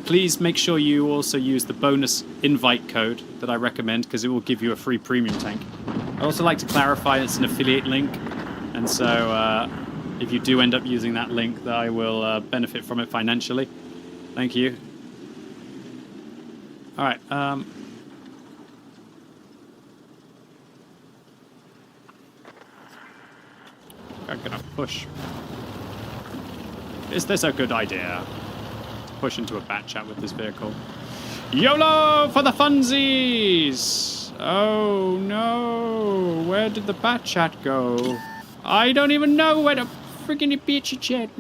Please make sure you also use the bonus invite code that I recommend because it will give you a free premium tank. I'd also like to clarify it's an affiliate link, and so if you do end up using that link, I will benefit from it financially. Thank you. All right. I'm gonna push. Is this a good idea? Push into a bat chat with this vehicle. YOLO for the funsies! Oh no, where did the bat chat go? I don't even know where the freaking bitchy chat.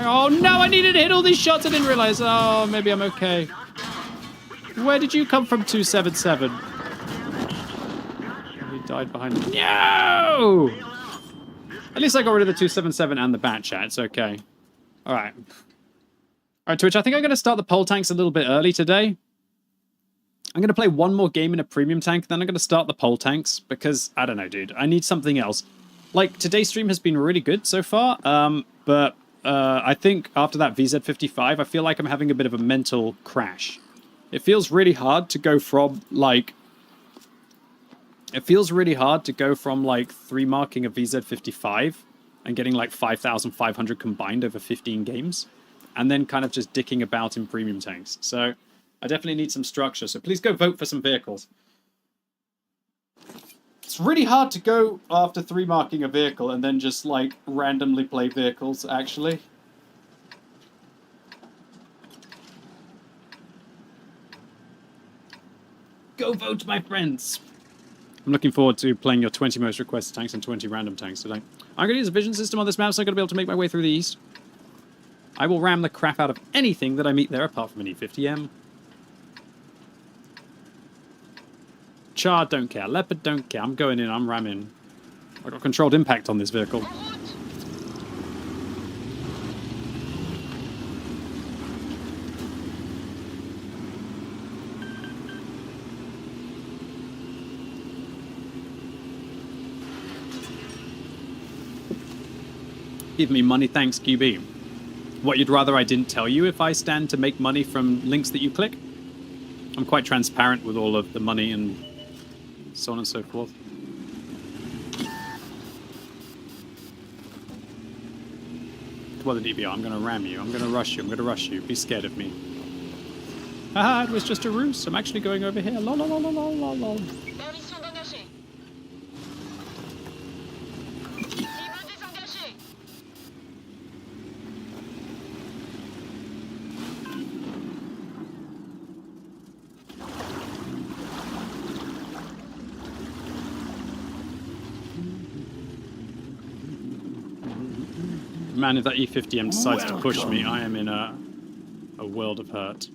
Oh no, I needed to hit all these shots, I didn't realize. Oh, maybe I'm okay. Where did you come from, 277? He died behind me. No! At least I got rid of the 277 and the bat chat. It's okay. All right. All right, Twitch. I think I'm going to start the pole tanks a little bit early today. I'm going to play one more game in a premium tank, then I'm going to start the pole tanks because, I don't know, dude. I need something else. Like, today's stream has been really good so far, but I think after that VZ55, I feel like I'm having a bit of a mental crash. It feels really hard to go from, like... It feels really hard to go from, like, 3-marking a VZ55 and getting, like, 5,500 combined over 15 games, and then kind of just dicking about in premium tanks. So, I definitely need some structure, so please go vote for some vehicles. It's really hard to go after 3-marking a vehicle and then just, like, randomly play vehicles, actually. Go vote, my friends! I'm looking forward to playing your 20 most requested tanks and 20 random tanks today. I'm going to use a vision system on this map, so I'm going to be able to make my way through the east. I will ram the crap out of anything that I meet there, apart from an E50M. Char, don't care. Leopard, don't care. I'm going in, I'm ramming. I've got controlled impact on this vehicle. Give me money, thanks, QB. What, you'd rather I didn't tell you if I stand to make money from links that you click? I'm quite transparent with all of the money and so on and so forth. Well, the DBR, I'm going to ram you. I'm going to rush you. I'm going to rush you. Be scared of me. Haha, it was just a ruse. I'm actually going over here. Lol, lol, lol, lol, lol, lol. Permission d'engager. Cible désengagée. Man, if that E50M decides to push me, I am in a world of hurt.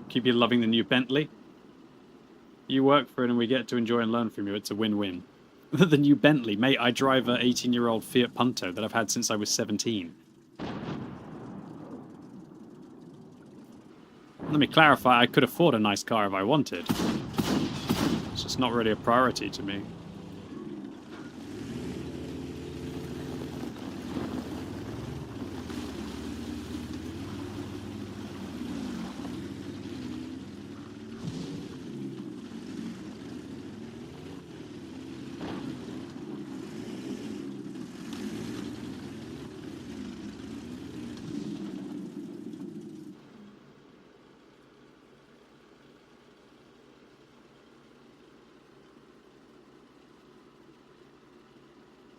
Keep you loving the new Bentley. You work for it and we get to enjoy and learn from you. It's a win-win. The new Bentley. Mate, I drive a 18-year-old Fiat Punto that I've had since I was 17. Let me clarify, I could afford a nice car if I wanted. It's just not really a priority to me.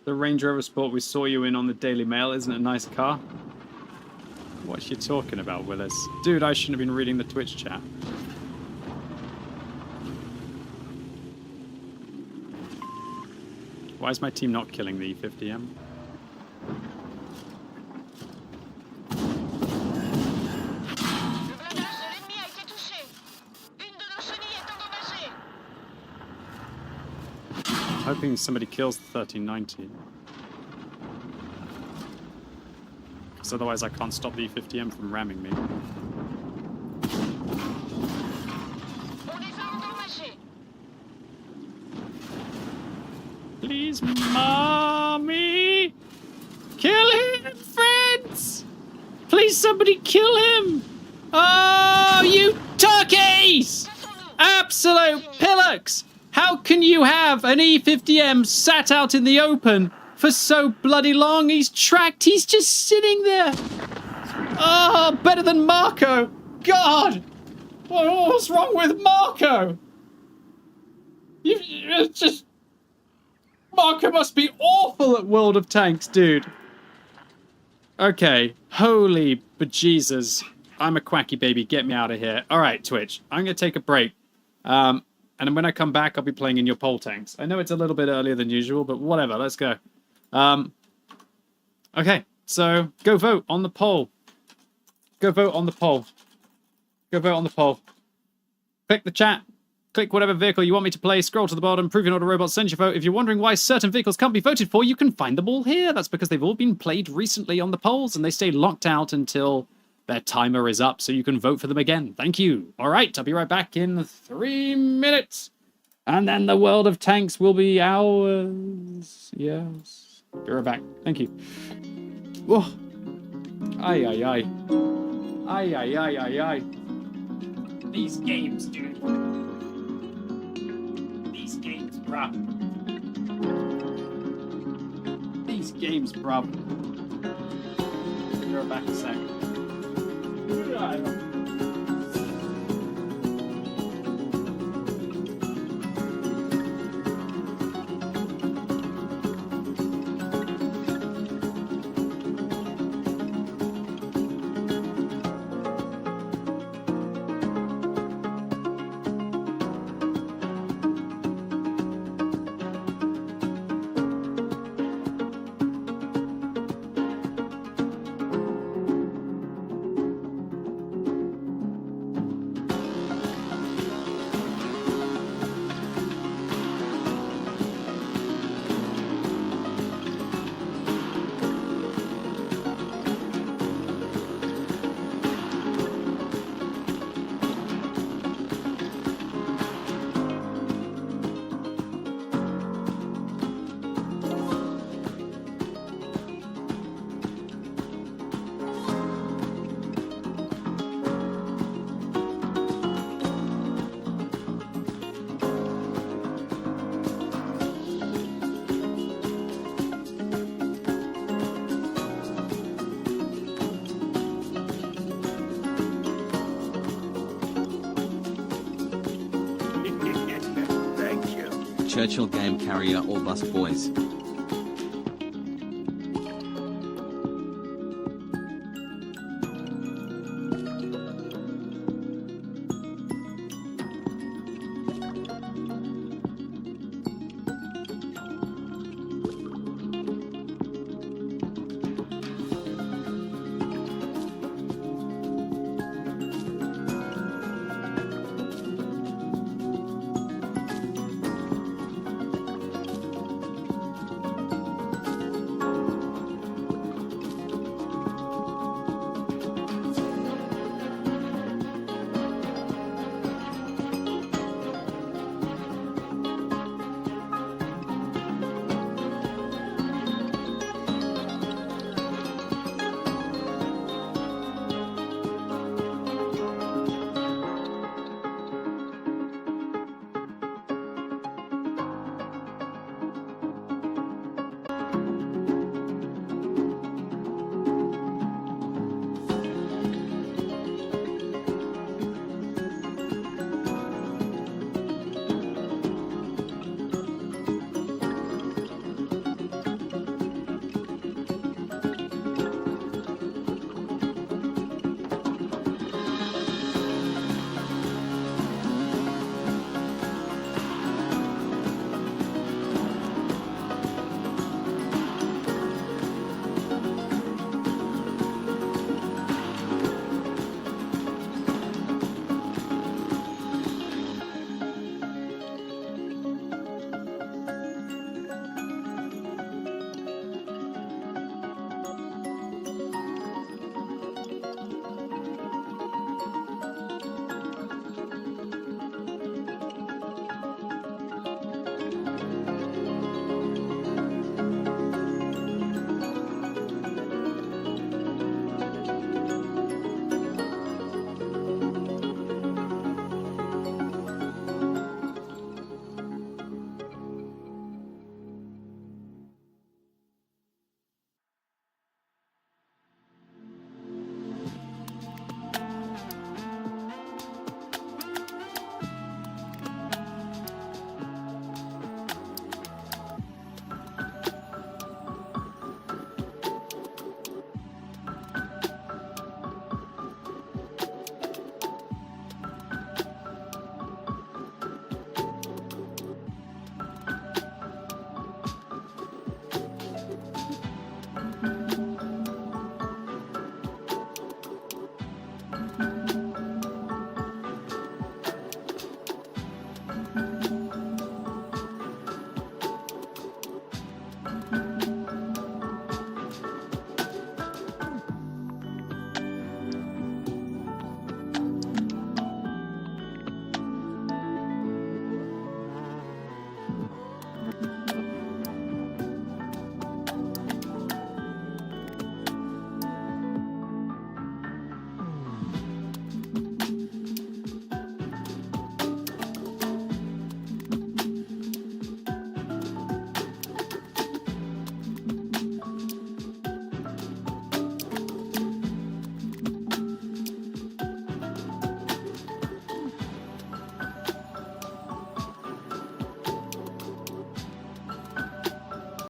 The Range Rover Sport we saw you in on the Daily Mail isn't a nice car. What you talking about, Willis? Dude, I shouldn't have been reading the Twitch chat. Why is my team not killing the E50M? Le blindage de l'ennemi a été touché. Une de nos chenilles est endommagée. Hoping somebody kills the 1390. Because otherwise I can't stop the E50M from ramming me. On les a endommagés. Please, mommy! Kill him, friends! Please, somebody kill him! Oh, you turkeys! Absolute pillocks! How can you have an E50M sat out in the open for so bloody long? He's tracked. He's just sitting there. Oh, better than Marco. God, what's wrong with Marco? It's just Marco must be awful at World of Tanks, dude. Okay, holy bejesus. I'm a Quickybaby. Get me out of here. All right, Twitch. I'm gonna take a break. And when I come back, I'll be playing in your poll tanks. I know it's a little bit earlier than usual, but whatever. Let's go. Okay, so go vote on the poll. Go vote on the poll. Go vote on the poll. Click the chat. Click whatever vehicle you want me to play. Scroll to the bottom. Prove you're not a robot. Send your vote. If you're wondering why certain vehicles can't be voted for, you can find them all here. That's because they've all been played recently on the polls, and they stay locked out until their timer is up, so you can vote for them again. Thank you. All right, I'll be right back in 3 minutes. And then the World of Tanks will be ours. Yes. Be right back. Thank you. Whoa. Ay, ay, ay. Ay, ay, ay, ay, ay. These games, dude. These games, bruh. These games, bruh. Be right back in a sec. Churchill game carrier or bus boys.